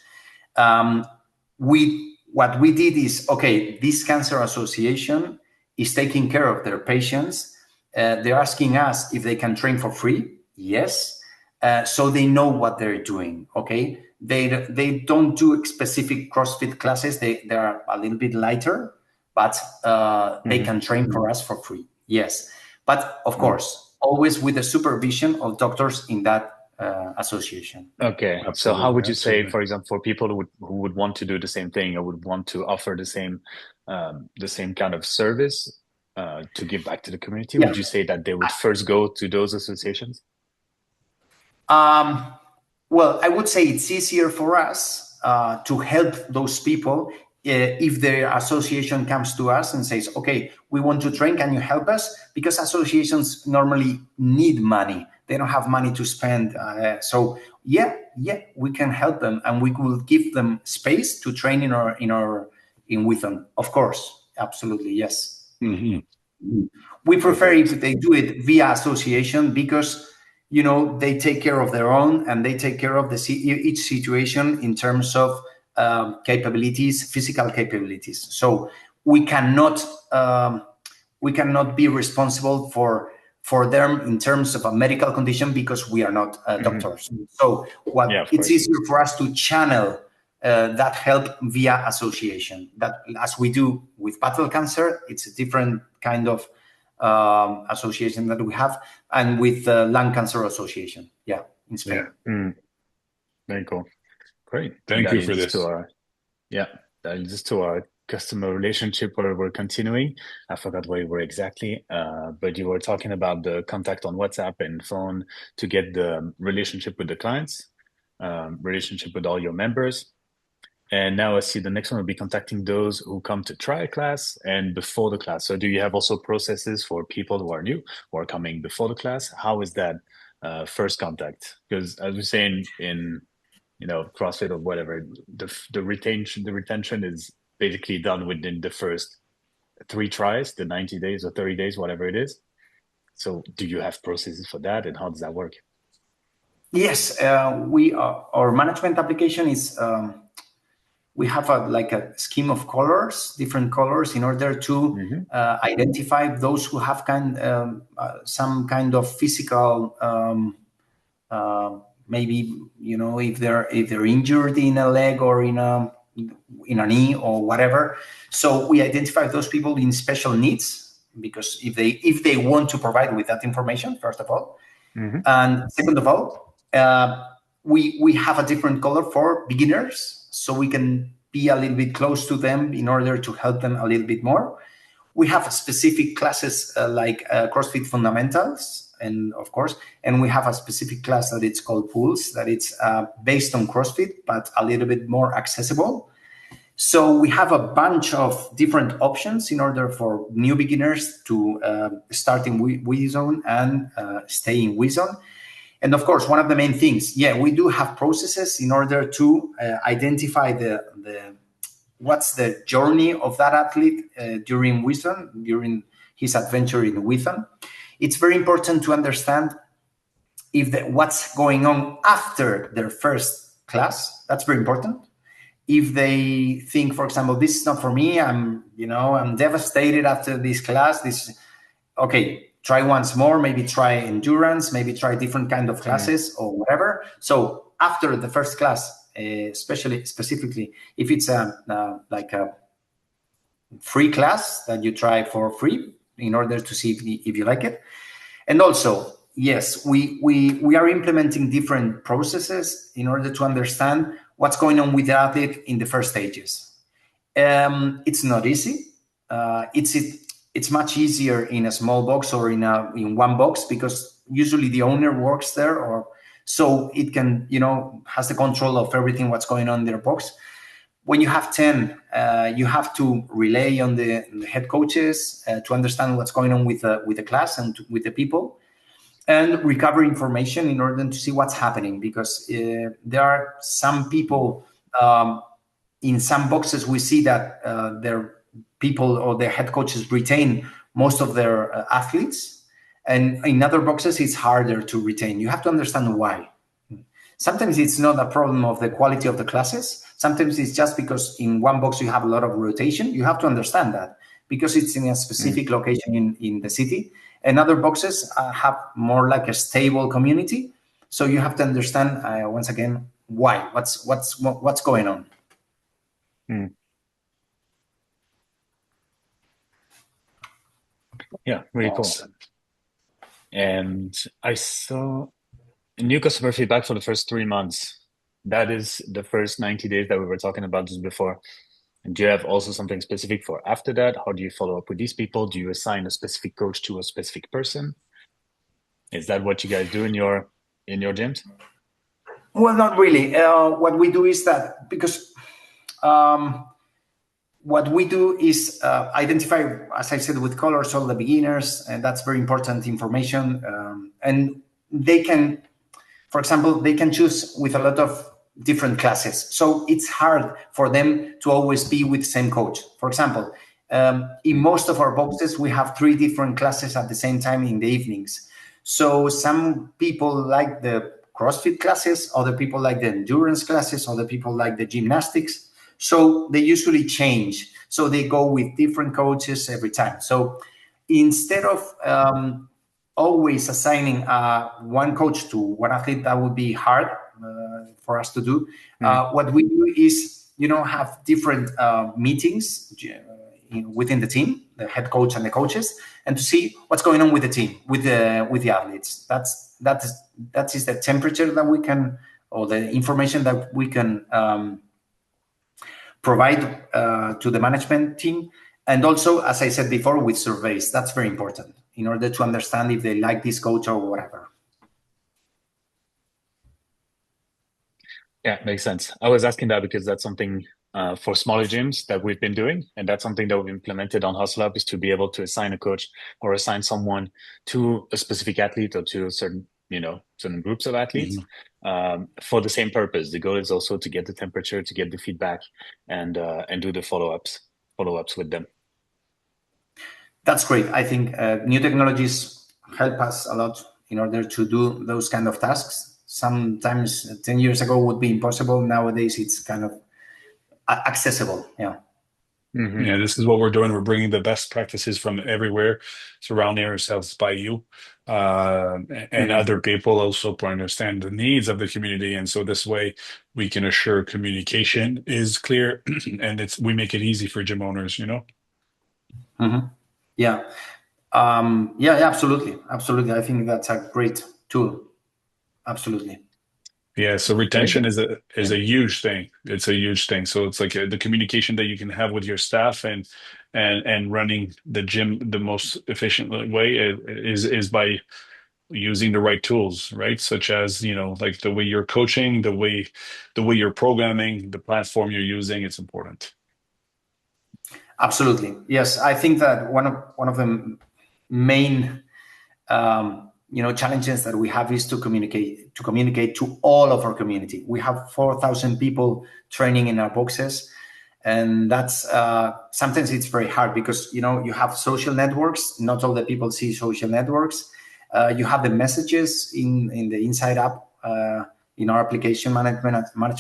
What we did is, okay, this cancer association is taking care of their patients. They're asking us if they can train for free. Yes. So they know what they're doing. Okay. They don't do specific CrossFit classes. They are a little bit lighter, but they can train for us for free. Yes. But of course, always with the supervision of doctors in that association. Okay. Absolutely. So how would you say, for example, for people who would want to do the same thing or would want to offer the same kind of service to give back to the community, would you say that they would first go to those associations? Well, I would say it's easier for us to help those people if the association comes to us and says, okay, we want to train, can you help us? Because associations normally need money. They don't have money to spend. So yeah, we can help them, and we will give them space to train with them. Of course, absolutely, yes. We prefer if they do it via association because they take care of their own, and they take care of each situation in terms of capabilities, physical capabilities. So we cannot be responsible for them in terms of a medical condition because we are not doctors. So it's easier for us to channel that help via association. That, as we do with battle cancer, it's a different kind of association that we have, and with the Lung Cancer Association, in Spain. Very cool. Great. Thank you for this. That leads to our customer relationship where we're continuing. I forgot where we were exactly, but you were talking about the contact on WhatsApp and phone to get the relationship with the clients, relationship with all your members. And now I see the next one will be contacting those who come to try a class and before the class. So do you have also processes for people who are new, who are coming before the class? How is that first contact? Because as we're saying in CrossFit or whatever, the retention is basically done within the first 3 tries, the 90 days or 30 days, whatever it is. So do you have processes for that, and how does that work? Yes, our management application is we have a scheme of colors, different colors, in order to identify those who have some kind of physical, maybe if they're injured in a leg or in a knee or whatever. So we identify those people in special needs, because if they want to provide with that information, first of all, and second of all, we have a different color for beginners, so we can be a little bit close to them in order to help them a little bit more. We have specific classes like CrossFit Fundamentals, and we have a specific class that it's called Pools, that it's based on CrossFit, but a little bit more accessible. So we have a bunch of different options in order for new beginners to start in WeZone and stay in WeZone. And of course, one of the main things, we do have processes in order to identify what's the journey of that athlete during WeZone, during his adventure in WeZone. It's very important to understand what's going on after their first class. That's very important. If they think, for example, this is not for me, I'm devastated after this class. Okay. Try once more, maybe try endurance, maybe try different kind of classes or whatever. So after the first class, specifically, if it's like a free class that you try for free in order to see if you like it. And also, yes, we are implementing different processes in order to understand what's going on with the athlete in the first stages. It's not easy. It's much easier in a small box or in one box, because usually the owner works there, or so it can, has the control of everything what's going on in their box. When you have 10, you have to rely on the head coaches to understand what's going on with the class and with the people, and recover information in order to see what's happening, because there are some people in some boxes we see that their people or their head coaches retain most of their athletes, and in other boxes it's harder to retain. You have to understand why. Sometimes it's not a problem of the quality of the classes. Sometimes it's just because in one box you have a lot of rotation. You have to understand that because it's in a specific location in the city, and other boxes have more like a stable community. So you have to understand once again why. What's going on. Yeah, really awesome. Cool. And I saw new customer feedback for the first 3 months. That is the first 90 days that we were talking about just before. And do you have also something specific for after that? How do you follow up with these people? Do you assign a specific coach to a specific person? Is that what you guys do in your gyms? Well, not really. What we do is that, because what we do is identify, as I said, with colors, all the beginners, and that's very important information. And they can, for example, they can choose with a lot of different classes. So it's hard for them to always be with the same coach. For example, in most of our boxes, we have 3 different classes at the same time in the evenings. So some people like the CrossFit classes, other people like the endurance classes, other people like the gymnastics. So they usually change. So they go with different coaches every time. So instead of always assigning one coach to one athlete, that would be hard for us to do. What we do is, have different meetings within the team, the head coach and the coaches, and to see what's going on with the team, with the athletes. That is the temperature that we can, or the information that we can provide to the management team. And also, as I said before, with surveys. That's very important in order to understand if they like this coach or whatever. Yeah, makes sense. I was asking that because that's something for smaller gyms that we've been doing, and that's something that we've implemented on Hustle Up, is to be able to assign a coach or assign someone to a specific athlete or to a certain certain groups of athletes for the same purpose. The goal is also to get the temperature, to get the feedback, and do the follow-ups with them. That's great. I think new technologies help us a lot in order to do those kind of tasks. Sometimes 10 years ago would be impossible. Nowadays, it's kind of accessible. Yeah. Mm-hmm. Yeah, this is what we're doing. We're bringing the best practices from everywhere, surrounding ourselves by you and other people also to understand the needs of the community. And so this way we can assure communication is clear and we make it easy for gym owners, Mm-hmm. Yeah. Yeah, absolutely. Absolutely. I think that's a great tool. Absolutely. Yeah, so retention is a huge thing. It's a huge thing. So it's like the communication that you can have with your staff and running the gym the most efficient way is by using the right tools, right? Such as, like the way you're coaching, the way you're programming, the platform you're using, it's important. Absolutely. Yes, I think that one of the main challenges that we have is to communicate to all of our community. We have 4,000 people training in our boxes, and that's sometimes it's very hard because you have social networks. Not all the people see social networks. You have the messages in the Inside app, in our application management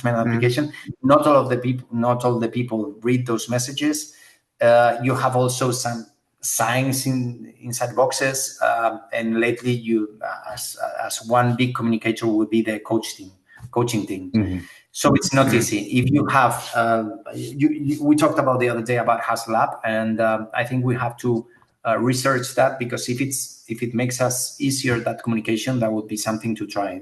application. Not all the people read those messages. You have also some signs inside boxes, and lately you as one big communicator would be the coaching team. So it's not easy. If you have we talked about the other day about Hustle Up, and I think we have to research that, because if it makes us easier, that communication, that would be something to try.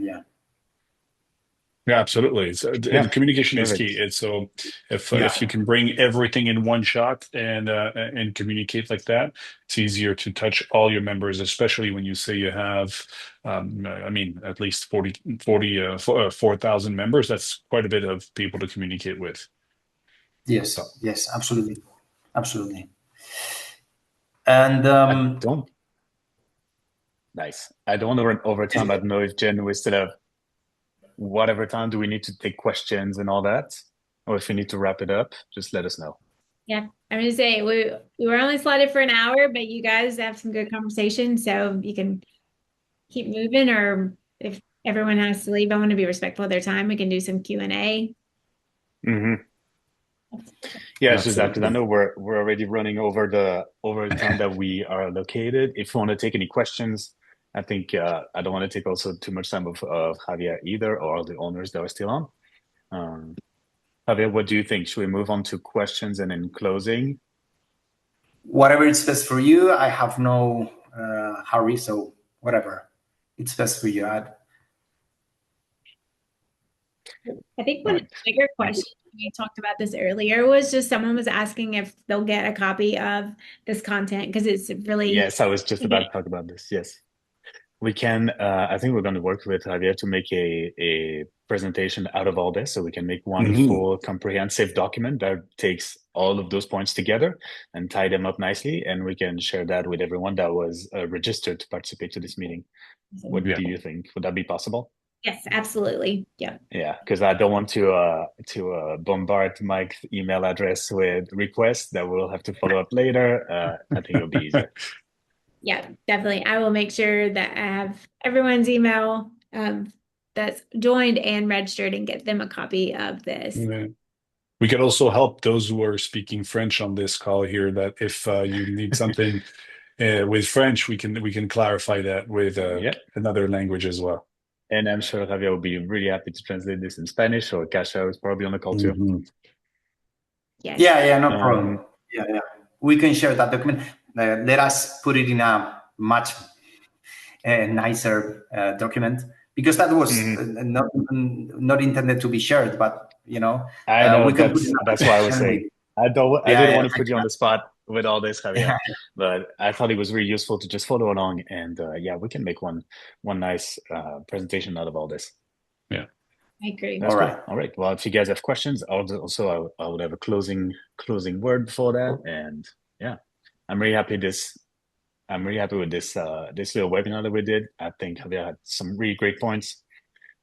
Yeah, absolutely. So the communication is key. And so if you can bring everything in one shot and communicate like that, it's easier to touch all your members, especially when you say you have, at least 4,000 members. That's quite a bit of people to communicate with. Yes, yes, absolutely. And nice. I don't want to run over time. I don't know if Jen, we still have whatever time. Do we need to take questions and all that, or if we need to wrap it up, just let us know. Yeah, I'm gonna say we were only slotted for an hour, but you guys have some good conversation, so you can keep moving, or if everyone has to leave, I want to be respectful of their time. We can do some Q&A. Yeah, it's just that, because I know we're already running over the time that we are allocated. If you want to take any questions, I think I don't want to take also too much time of Javier either, or all the owners that are still on. Javier, what do you think? Should we move on to questions and in closing? Whatever is best for you. I have no hurry, so whatever it's best for you. I think one of the bigger questions, we talked about this earlier, was just someone was asking if they'll get a copy of this content, because it's really... Yes, I was just about to talk about this. Yes. We can, I think we're going to work with Javier to make a presentation out of all this, so we can make one full comprehensive document that takes all of those points together and tie them up nicely, and we can share that with everyone that was registered to participate to this meeting. What do you think? Would that be possible? Yes, absolutely. Yeah. Yeah, because I don't want to bombard Mike's email address with requests that we'll have to follow up later. I think it'll be easier. Yeah, definitely. I will make sure that I have everyone's email that's joined and registered, and get them a copy of this. Yeah. We could also help those who are speaking French on this call here, that if you need something with French, we can clarify that with another language as well. And I'm sure Javier will be really happy to translate this in Spanish, or Kasia is probably on the call too. Yes. Yeah, no problem. Yeah. We can share that document. Let us put it in a much nicer document, because that was not intended to be shared, but I know, that's why I was saying I didn't want to put you on the spot with all this, Javier, but I thought it was really useful to just follow along, and we can make one nice presentation out of all this. Yeah. I agree. That's All cool. right. All right. Well, if you guys have questions, I would have a closing word before that. And yeah, I'm really happy with this little webinar that we did. I think Javier had some really great points.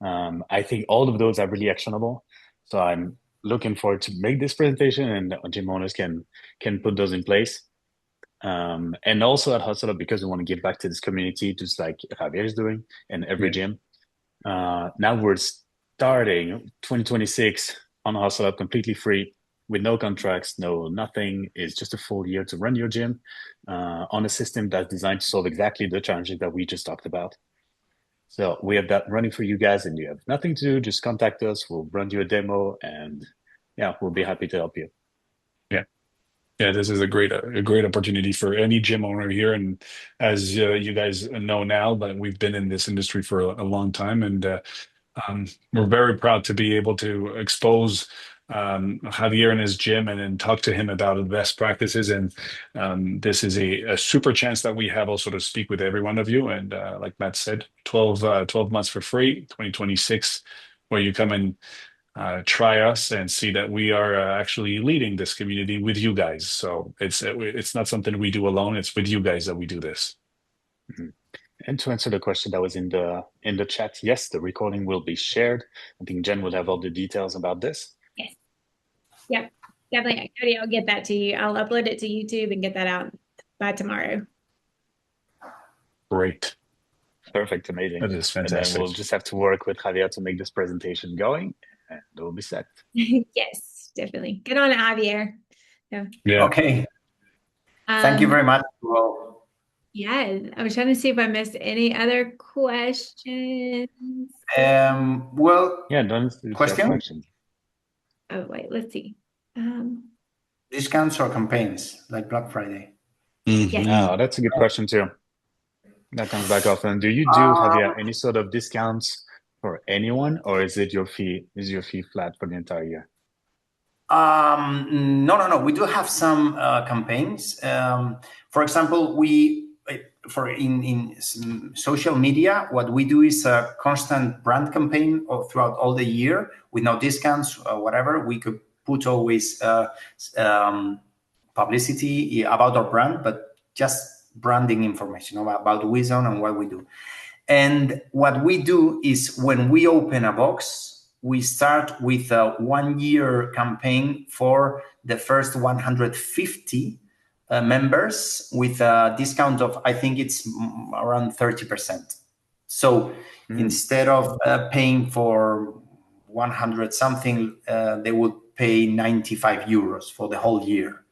I think all of those are really actionable. So I'm looking forward to make this presentation, and gym owners can put those in place. And also at Hustle Up, because we want to give back to this community, just like Javier is doing, and every gym. Now we're starting 2026 on Hustle Up completely free, with no contracts, no nothing. It's just a full year to run your gym on a system that's designed to solve exactly the challenges that we just talked about. So we have that running for you guys, and you have nothing to do. Just contact us. We'll run you a demo, and yeah, we'll be happy to help you. Yeah, this is a great opportunity for any gym owner here. And as you guys know now, but we've been in this industry for a long time, and we're very proud to be able to expose Javier in his gym and then talk to him about the best practices. And this is a super chance that we have also to speak with every one of you. And like Matt said, 12 months for free, 2026, where you come and try us and see that we are actually leading this community with you guys. So it's not something we do alone. It's with you guys that we do this. Mm-hmm. And to answer the question that was in the chat, yes, the recording will be shared. I think Jen will have all the details about this. Yes. Yep. Definitely. Cody, I'll get that to you. I'll upload it to YouTube and get that out by tomorrow. Great. Perfect. Amazing. That is fantastic. And then we'll just have to work with Javier to make this presentation going, and it will be set. Yes, definitely. Good on Javier. So, Yeah. Okay. Thank you very much. Well, yeah, I was trying to see if I missed any other questions. well, Yeah, don't questions. Oh, wait, let's see. Discounts or campaigns like Black Friday? Mhm. Oh, that's a good question too. That comes back often. Do you do, Javier, any sort of discounts for anyone, or is it your fee? Is your fee flat for the entire year? No. We do have some campaigns. For example, in social media, what we do is a constant brand campaign throughout all the year with no discounts or whatever. We could put always publicity about our brand, but just branding information about WIZZON and what we do. And what we do is when we open a box, we start with a 1-year campaign for the first 150 members with a discount of, I think it's around 30%. So instead of paying for 100 something, they would pay 95 euros for the whole year.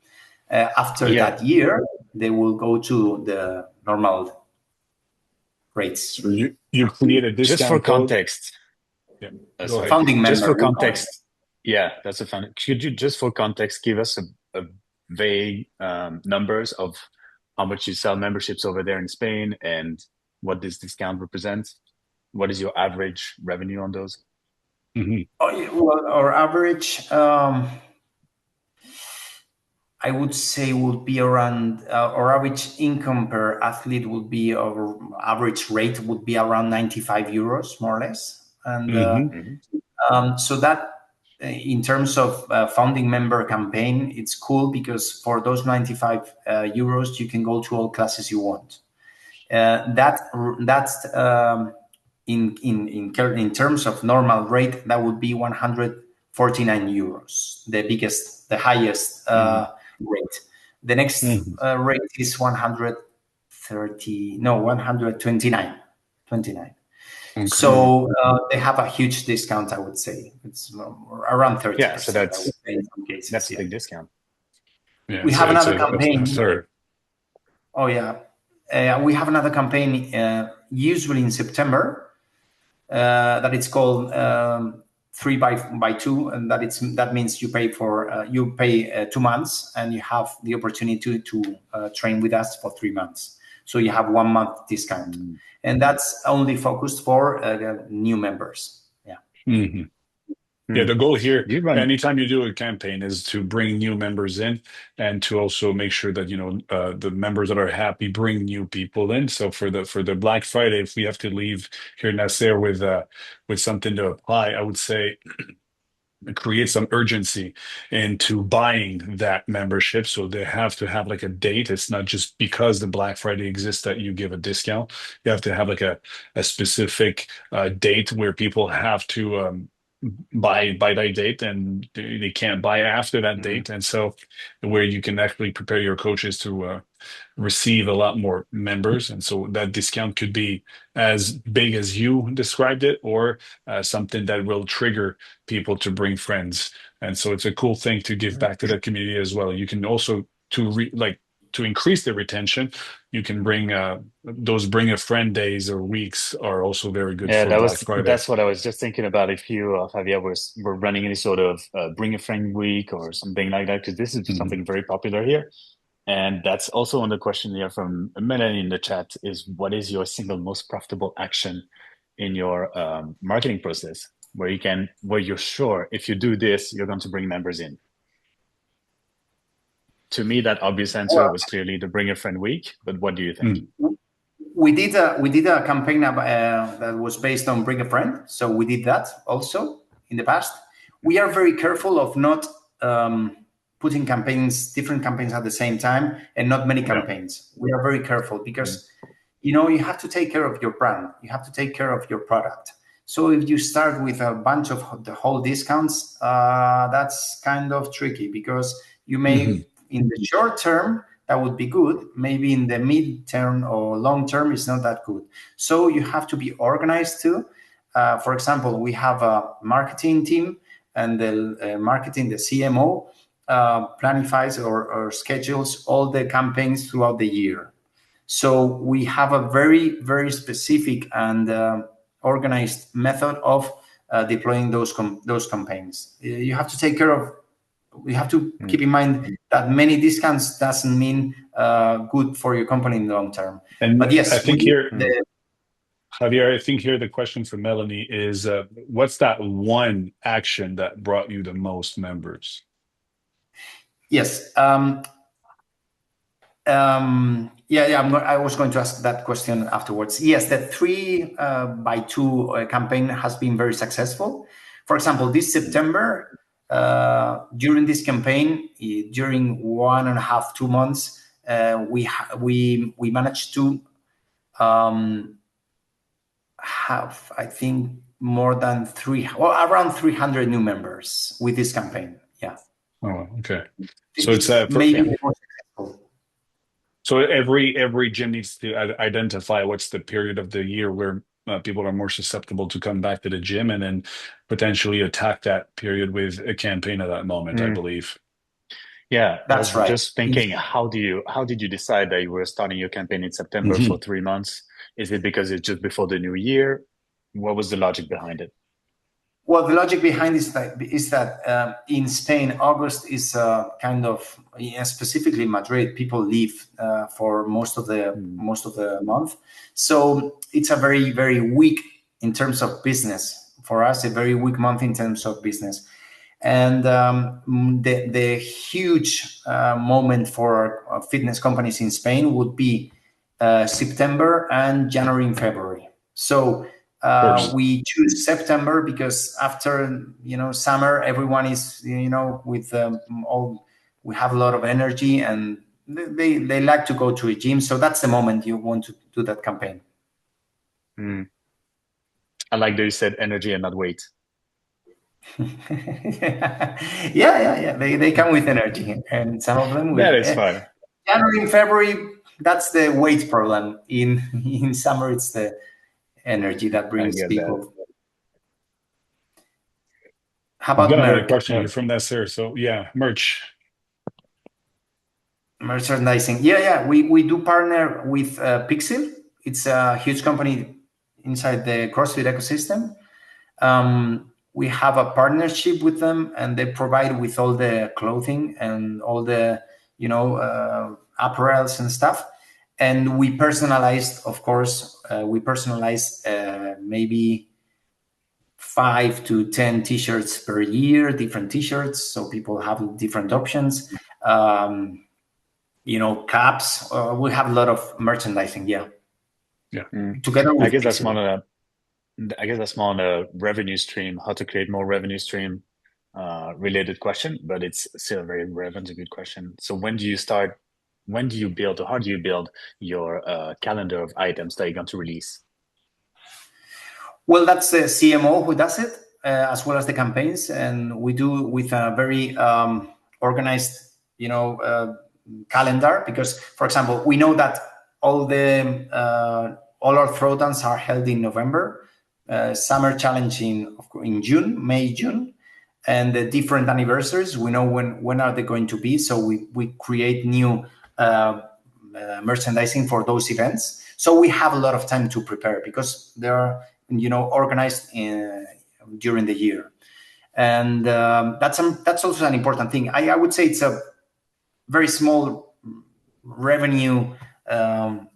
After that year, they will go to the normal rates. So you create a discount just for code. Context. Yeah. Founding member. Just for context. Yeah, that's a fun. Could you just for context give us a vague numbers of how much you sell memberships over there in Spain and what this discount represents? What is your average revenue on those? Mm-hmm. Well, our average, I would say, would be around, our average income per athlete would be, our average rate would be around 95 euros, more or less. And so that, in terms of founding member campaign, it's cool because for those 95 euros, you can go to all classes you want. That's in terms of normal rate, that would be 149 euros, the highest rate. The next rate is 129. Okay. So they have a huge discount, I would say. It's around 30%. Yeah, so that's in some cases, that's a big discount. Yeah, we have another campaign. A third. Oh, yeah. We have another campaign usually in September that it's called 3x2, and that means you pay 2 months and you have the opportunity to train with us for 3 months. So you have 1 month discount, and that's only focused for new members. Yeah. Mm-hmm. Yeah, the goal here, You run. anytime you do a campaign, is to bring new members in and to also make sure that the members that are happy bring new people in. So for the Black Friday, if we have to leave here Nasser with something to apply, I would say create some urgency into buying that membership. So they have to have like a date. It's not just because the Black Friday exists that you give a discount. You have to have like a specific date where people have to by that date, and they can't buy after that date. And so where you can actually prepare your coaches to receive a lot more members, and so that discount could be as big as you described it, or something that will trigger people to bring friends. And so it's a cool thing to give back to the community as well. You can also to increase the retention, you can bring those bring a friend days or weeks are also very good Yeah, for Black Friday. that's what I was just thinking about. If you, Javier, were running any sort of bring a friend week or something like that, because this is something very popular here. And that's also on the question here from Melanie in the chat is what is your single most profitable action in your marketing process where you're sure if you do this, you're going to bring members in? To me, that obvious answer was clearly the Bring a Friend Week, but what do you think? We did a campaign that was based on Bring a Friend, so we did that also in the past. We are very careful of not putting different campaigns at the same time, and not many campaigns. We are very careful because you have to take care of your brand, you have to take care of your product. So if you start with a bunch of the whole discounts, that's kind of tricky because you may. In the short term, that would be good. Maybe in the mid-term or long term, it's not that good. So you have to be organized too. For example, we have a marketing team, and the CMO planifies or schedules all the campaigns throughout the year. So we have a very, very specific and organized method of deploying those campaigns. You have to take care of. We have to keep in mind that many discounts doesn't mean good for your company in the long term. But yes, I think Javier, I think here the question from Melanie is, what's that one action that brought you the most members? Yes. I was going to ask that question afterwards. Yes, the 3x2 campaign has been very successful. For example, this September, during this campaign, during 1.5 to 2 months, we managed to have, I think, around 300 new members with this campaign. Yeah. Oh, okay. So it's maybe more successful. So every gym needs to identify what's the period of the year where people are more susceptible to come back to the gym, and then potentially attack that period with a campaign at that moment, I believe. Yeah, that's right. Just thinking, how did you decide that you were starting your campaign in September for 3 months? Is it because it's just before the new year? What was the logic behind it? Well, the logic behind is that in Spain, August is kind of, specifically Madrid, people leave for most of the month. So it's a very, very weak in terms of business for us, a very weak month in terms of business. And the huge moment for our fitness companies in Spain would be September and January and February. So we choose September because after summer, everyone is with we have a lot of energy and they like to go to a gym. So that's the moment you want to do that campaign. I like that you said energy and not weight. Yeah. They come with energy, and some of them that is fun. January and February, that's the weight problem. In summer, it's the energy that brings people. How about a question from Nasser? So merchandising. Yeah. We do partner with Pixel. It's a huge company inside the CrossFit ecosystem. We have a partnership with them, and they provide with all the clothing and all the apparels and stuff. And we personalized, of course, maybe 5 to 10 t-shirts per year, different t-shirts, so people have different options. Caps. We have a lot of merchandising. Yeah. Together with I guess that's more on a revenue stream, how to create more revenue stream related question, but it's still a very relevant, a good question. So when do you build, or how do you build your calendar of items that you're going to release? Well, that's the CMO who does it, as well as the campaigns, and we do with a very organized, calendar. Because, for example, we know that all our throwdowns are held in November, summer challenge in June, May, June, and the different anniversaries. We know when are they going to be, so we create new merchandising for those events. So we have a lot of time to prepare because they are organized during the year, and that's also an important thing. I would say it's a very small revenue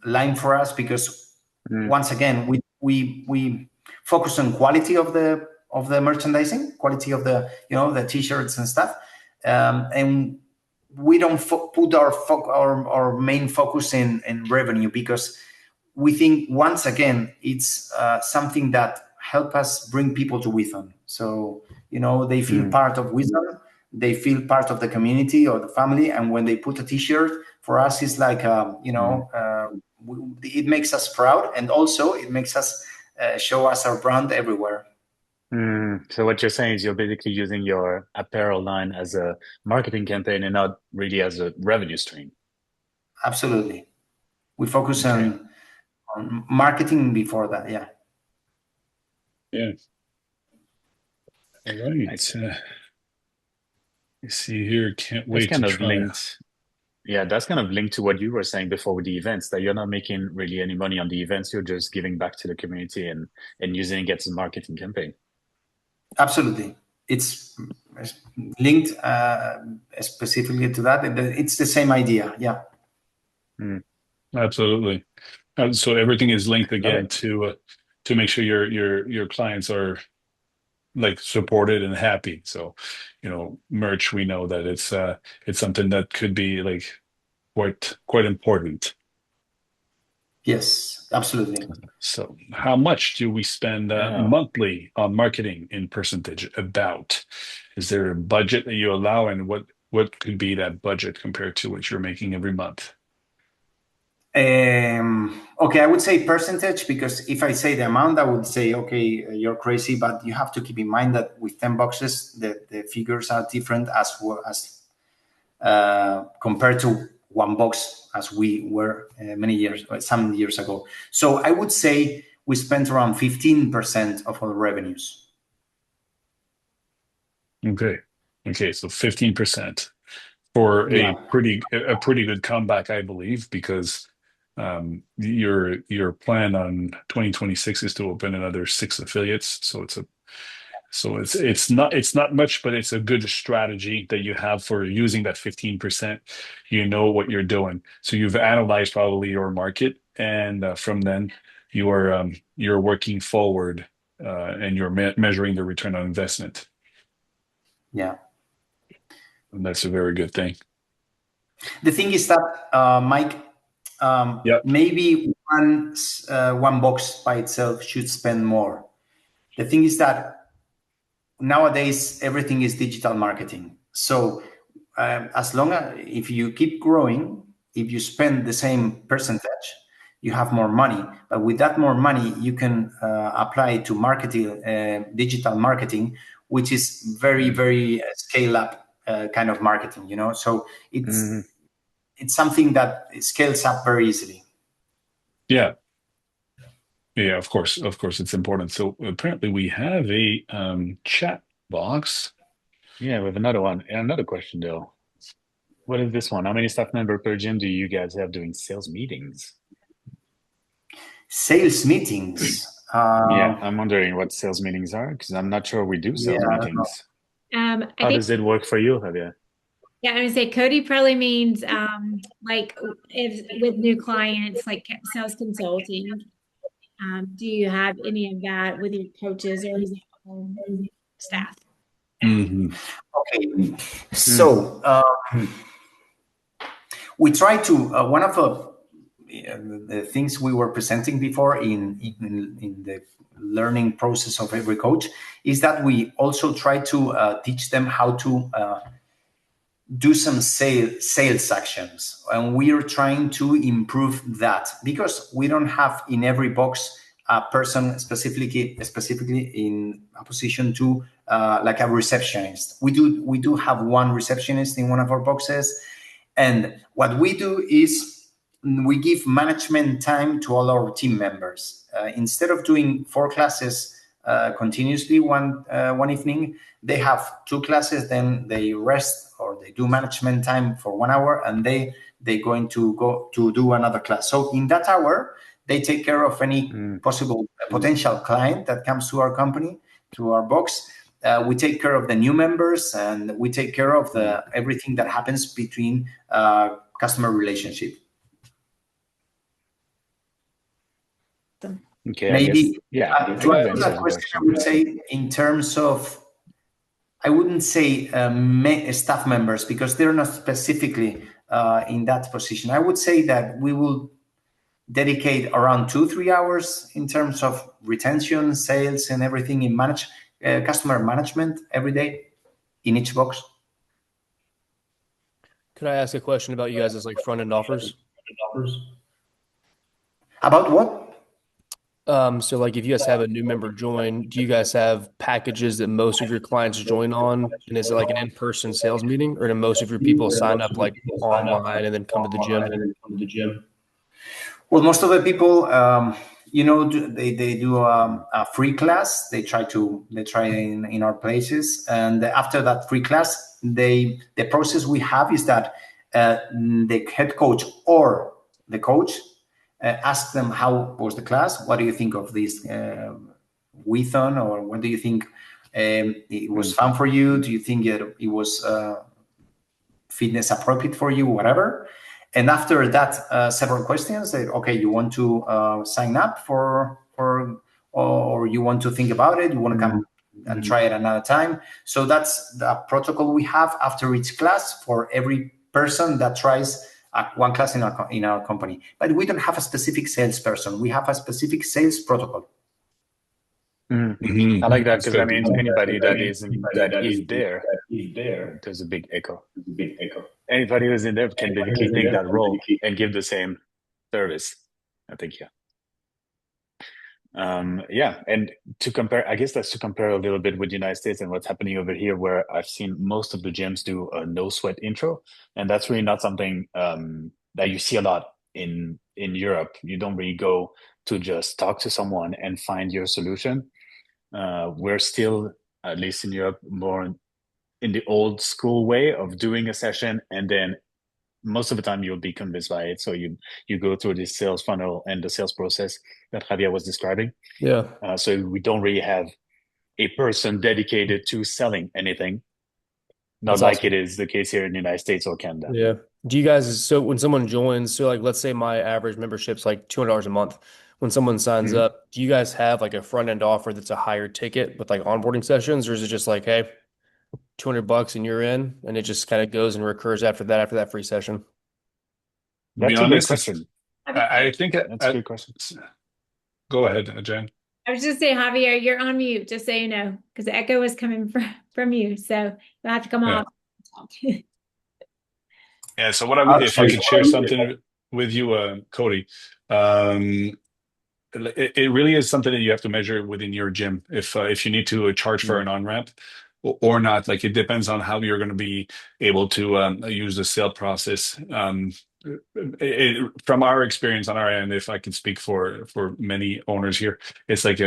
line for us because once again we focus on quality of the merchandising, quality of the the t-shirts and stuff, and we don't put our main focus in revenue, because we think once again it's something that help us bring people to Withon. So they feel part of Withon, they feel part of the community or the family, and when they put a t-shirt, for us it's like it makes us proud, and also it makes us show us our brand everywhere. So what you're saying is you're basically using your apparel line as a marketing campaign and not really as a revenue stream. Absolutely. We focus on marketing before that. Yeah. All right. Nice. You see here, can't wait That's kind to of try. linked. Yeah, that's kind of linked to what you were saying before with the events, that you're not making really any money on the events. You're just giving back to the community and using it as a marketing campaign. Absolutely. It's linked specifically to that. It's the same idea. Yeah. Absolutely. So everything is linked again to make sure your clients are like supported and happy. So, merch, we know that it's something that could be like quite important. Yes, absolutely. So how much do we spend monthly on marketing in percentage about? Is there a budget that you allow, and what could be that budget compared to what you're making every month? Okay, I would say percentage, because if I say the amount, I would say, okay, you're crazy. But you have to keep in mind that with 10 boxes, the figures are different as well as compared to one box, as we were some years ago. So I would say we spent around 15% of our revenues. Okay, so 15% for a pretty good comeback, I believe, because your plan on 2026 is to open another 6 affiliates. So it's not much, but it's a good strategy that you have for using that 15%. You know what you're doing, so you've analyzed probably your market, and from then you're working forward, and you're measuring the return on investment. Yeah, and that's a very good thing. The thing is that Mike, maybe one box by itself should spend more. The thing is that nowadays everything is digital marketing. So if you keep growing, if you spend the same percentage, you have more money. But with that more money, you can apply to marketing, digital marketing, which is very, very scale up kind of marketing. So it's something that scales up very easily. Yeah, of course, it's important. So apparently we have a chat box. Yeah, we have another one. And another question, though. What is this one? How many staff members per gym do you guys have doing sales meetings? Sales meetings? Yeah, I'm wondering what sales meetings are, because I'm not sure we do sales meetings. How does it work for you, Javier? Yeah, I would say Cody probably means like if with new clients, like sales consulting. Do you have any of that with your coaches, or is it staff. Mhm. Okay, so we try to one of the things we were presenting before in the learning process of every coach is that we also try to teach them how to do some sales actions, and we are trying to improve that because we don't have in every box a person specifically in a position to like a receptionist. We do have one receptionist in one of our boxes, and what we do is we give management time to all our team members. Instead of doing 4 classes continuously one evening, they have 2 classes, then they rest or they do management time for 1 hour, and they're going to go to do another class. So in that hour, they take care of any possible potential client that comes to our company, to our box. We take care of the new members, and we take care of everything that happens between customer relationship. Okay, Maybe to answer answer that the question, I question. would say in terms of, I wouldn't say staff members because they're not specifically in that position. I would say that we will dedicate around 2-3 hours in terms of retention, sales, and everything in customer management every day in each box. Could I ask a question about you guys as like front end offers? About what? So like if you guys have a new member join, do you guys have packages that most of your clients join on? And is it like an in-person sales meeting, or do most of your people sign up like online and then come to the gym? Well, most of the people, they do a free class. They try in our places, and after that free class, the process we have is that the head coach or the coach ask them how was the class, what do you think of this weathon, or what do you think it was fun for you? Do you think it was fitness appropriate for you, whatever? And after that, several questions. Okay, you want to sign up for, or you want to think about it? You want to come and try it another time? So that's the protocol we have after each class for every person that tries one class in our company. But we don't have a specific salesperson. We have a specific sales protocol. I like that because that means anybody that is there, there's a big echo. Anybody who's in there can basically take that role and give the same service. I think, and to compare, I guess that's to compare a little bit with the United States and what's happening over here, where I've seen most of the gyms do a no sweat intro, and that's really not something that you see a lot in Europe. You don't really go to just talk to someone and find your solution. We're still, at least in Europe, more in the old school way of doing a session, and then most of the time you'll be convinced by it. So you go through this sales funnel and the sales process that Javier was describing. Yeah. So we don't really have a person dedicated to selling anything. Not like it is the case here in the United States or Canada. Yeah. Do you guys, so when someone joins, so like let's say my average membership's like $200 a month. When someone signs up, do you guys have like a front end offer that's a higher ticket with like onboarding sessions, or is it just like, hey, $200 and you're in, and it just kind of goes and recurs after that free session? That's a good question. I think that's a good question. Go ahead, Jen. I was just saying, Javier, you're on mute, just so you know, because the echo is coming from you. So you'll have to come off. Yeah. So if I could share something with you, Cody, it really is something that you have to measure within your gym. If you need to charge for an on-ramp or not, like it depends on how you're going to be able to use the sale process. From our experience on our end, if I can speak for many owners here, it's like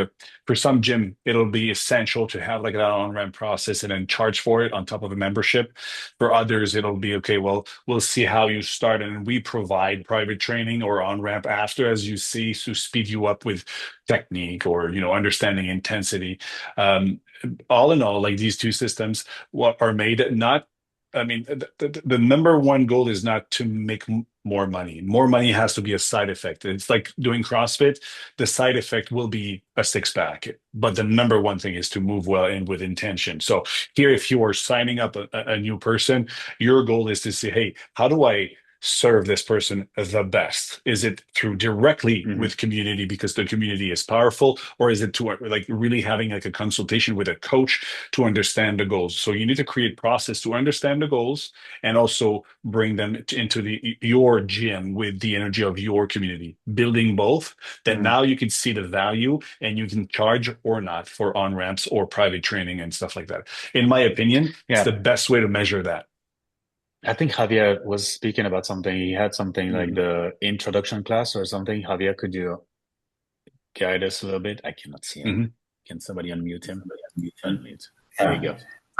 for some gym, it'll be essential to have like that on-ramp process and then charge for it on top of a membership. For others, it'll be okay, well, we'll see how you start, and we provide private training or on-ramp after, as you see, to speed you up with technique or understanding intensity. All in all, like these two systems are made not I mean, the number one goal is not to make more money. More money has to be a side effect. It's like doing CrossFit. The side effect will be a six pack, but the number one thing is to move well and with intention. So here, if you are signing up a new person, your goal is to say, hey, how do I serve this person the best? Is it through directly with community because the community is powerful, or is it to like really having like a consultation with a coach to understand the goals? So you need to create process to understand the goals and also bring them into your gym with the energy of your community, building both. Then now you can see the value and you can charge or not for on ramps or private training and stuff like that. In my opinion, it's the best way to measure that. I think Javier was speaking about something. He had something like the introduction class or something. Javier, could you guide us a little bit? I cannot see him. Can somebody unmute him? Unmute. There you go.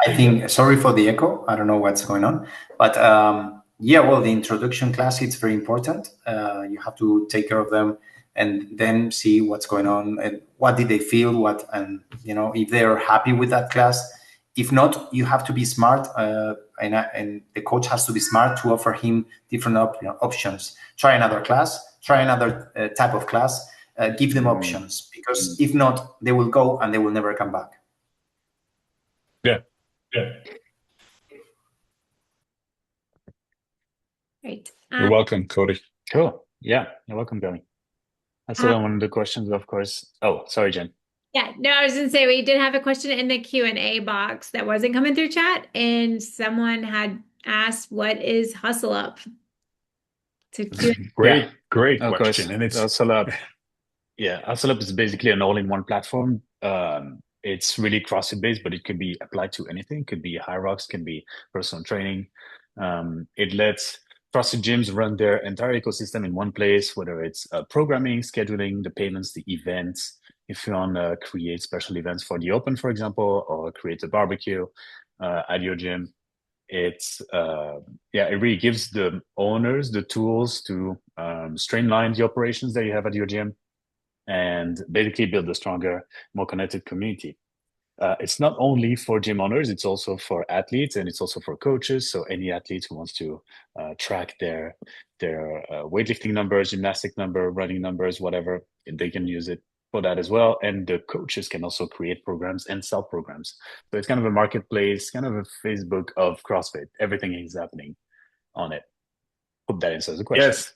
I think, sorry for the echo. I don't know what's going on. But yeah, well, the introduction class, it's very important. You have to take care of them and then see what's going on and what did they feel, and if they're happy with that class. If not, you have to be smart, and the coach has to be smart to offer him different options. Try another class, try another type of class, give them options, because if not, they will go and they will never come back. Yeah. Great. You're welcome, Cody. Cool. Yeah, you're welcome, Billy. That's one of the questions, of course. Oh, sorry, Jen. Yeah, no, I was going to say we did have a question in the Q&A box that wasn't coming through chat, and someone had asked, "What is Hustle Up?" Great question. Course. And it's Hustle Up. Yeah, Hustle Up is basically an all-in-one platform. It's really CrossFit based, but it could be applied to anything. It could be high rocks, can be personal training. It lets CrossFit gyms run their entire ecosystem in one place, whether it's programming, scheduling, the payments, the events. If you want to create special events for the Open, for example, or create a barbecue at your gym, it really gives the owners the tools to streamline the operations that you have at your gym and basically build a stronger, more connected community. It's not only for gym owners, it's also for athletes and it's also for coaches. So any athlete who wants to track their weightlifting numbers, gymnastic number, running numbers, whatever, they can use it for that as well. And the coaches can also create programs and sell programs. So it's kind of a marketplace, kind of a Facebook of CrossFit. Everything is happening on it. Hope that answers the question. Yes.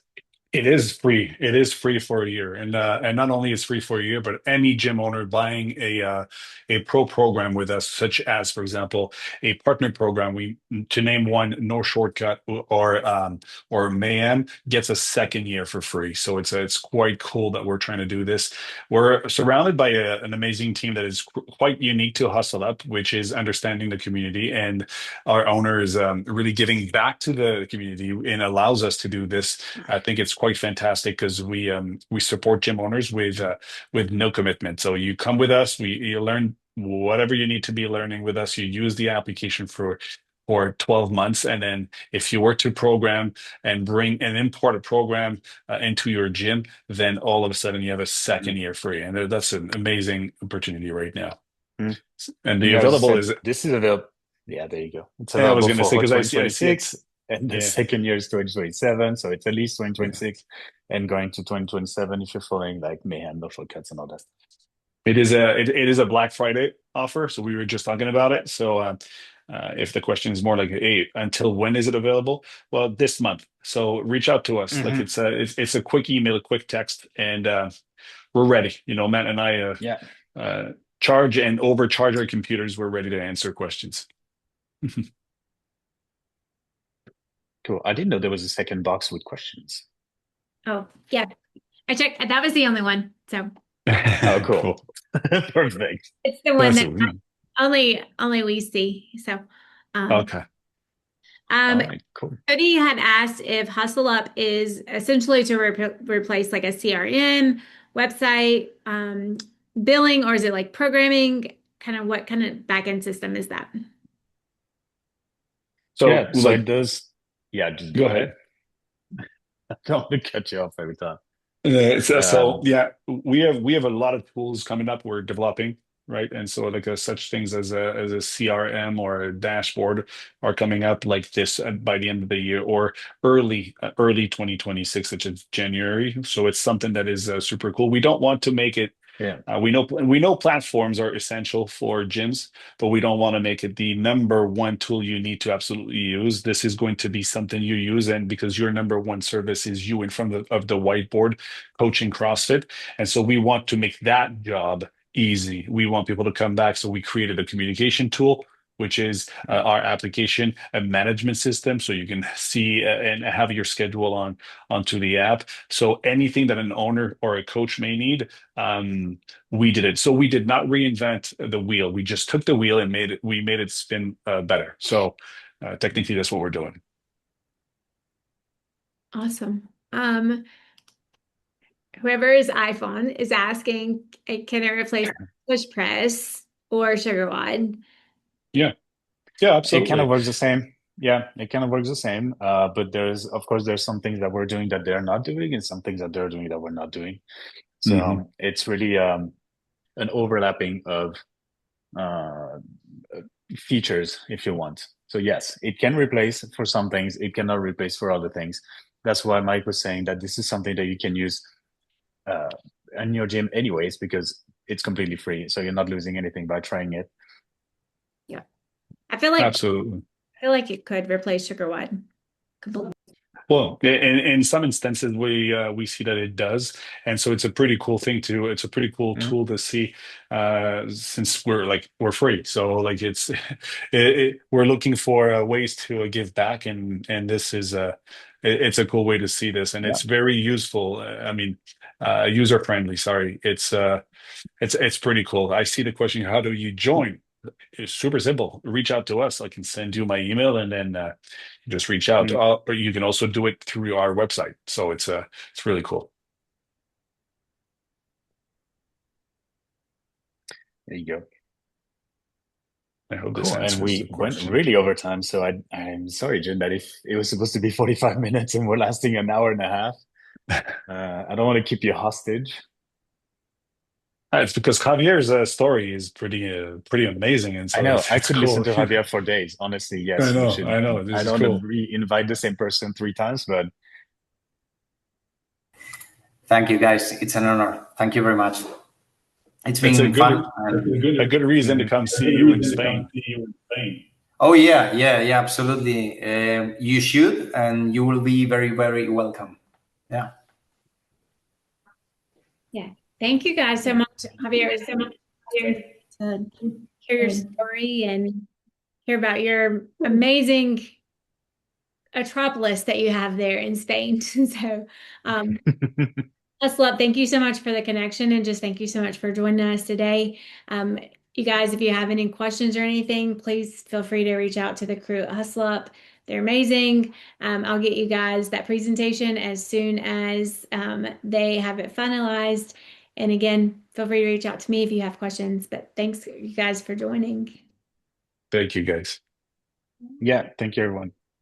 It is free. It is free for a year, and not only is free for a year, but any gym owner buying a pro program with us, such as, for example, a partner program, to name one, No Shortcut or Mayhem, gets a second year for free. So it's quite cool that we're trying to do this. We're surrounded by an amazing team that is quite unique to Hustle Up, which is understanding the community, and our owner is really giving back to the community and allows us to do this. I think it's quite fantastic because we support gym owners with no commitment. So you come with us, you learn whatever you need to be learning with us. You use the application for 12 months, and then if you were to program and bring and import a program into your gym, then all of a sudden you have a second year free, and that's an amazing opportunity right now. And the available is this is available. Yeah, there you go. It's available. I was going to say because I see it. And the second year is 2027, so it's at least 2026 and going to 2027 if you're following like Mayhem, No Shortcuts, and all that stuff. It is a Black Friday offer, so we were just talking about it. So if the question is more like, hey, until when is it available? Well, this month. So reach out to us. Like it's a quick email, a quick text, and we're ready. Matt and I charge and overcharge our computers. We're ready to answer questions. Cool. I didn't know there was a second box with questions. Oh, yeah. I checked. That was the only one. So. Oh, cool. Perfect. It's the one that only we see. So. Okay. All right, cool. Cody had asked if Hustle Up is essentially to replace like a CRM website, billing, or is it like programming? What kind of backend system is that? So it does. Yeah, just go ahead. I don't want to cut you off every time. We have a lot of tools coming up we're developing. right? And so like such things as a CRM or a dashboard are coming up like this by the end of the year or early 2026, such as January. So it's something that is super cool. We don't want to make it. Yeah. We know platforms are essential for gyms, but we don't want to make it the number one tool you need to absolutely use. This is going to be something you use, and because your number one service is you in front of the whiteboard coaching CrossFit, and so we want to make that job easy. We want people to come back, so we created a communication tool, which is our application, a management system, so you can see and have your schedule onto the app. So anything that an owner or a coach may need, we did it. So we did not reinvent the wheel. We just took the wheel and made it spin better. So technically, that's what we're doing. Awesome. Whoever's iPhone is asking, can it replace push press or sugar wad? Yeah, It absolutely. kind of works the same. Yeah, it kind of works the same. But there's some things that we're doing that they're not doing, and some things that they're doing that we're not doing. So it's really an overlapping of features, if you want. So yes, it can replace for some things. It cannot replace for other things. That's why Mike was saying that this is something that you can use in your gym anyways, because it's completely free. So you're not losing anything by trying it. Yeah. I feel like Absolutely. it could replace sugar wad. Well, in some instances, we see that it does, and so it's a pretty cool thing to. It's a pretty cool tool to see, since we're free. So like we're looking for ways to give back, and this is it's a cool way to see this, and it's very useful. I mean, user friendly. Sorry, it's pretty cool. I see the question: how do you join? It's super simple. Reach out to us. I can send you my email, and then just reach out. Or you can also do it through our website. So it's really cool. There you go. I hope this Cool. answers And we the went question. really over time. So I'm sorry, Jim, that if it was supposed to be 45 minutes and we're lasting an hour and a half, I don't want to keep you hostage. It's because Javier's story is pretty amazing, and so I know I it's could cool. listen to Javier for days. Honestly, yes. I know. This I is don't cool. want to re-invite the same person 3 times, but Thank you, guys. It's an honor. Thank you very much. It's been fun. A good reason to come see you in Spain. Oh yeah, absolutely. You should, and you will be very, very welcome. Yeah. Yeah. Thank you guys so much, Javier. It was so much to hear your story and hear about your amazing metropolis that you have there in Spain. So, Hustle Up, thank you so much for the connection, and just thank you so much for joining us today. You guys, if you have any questions or anything, please feel free to reach out to the crew at Hustle Up. They're amazing. I'll get you guys that presentation as soon as they have it finalized. And again, feel free to reach out to me if you have questions. But thanks, you guys, for joining. Thank you, guys. yeah, thank you, everyone.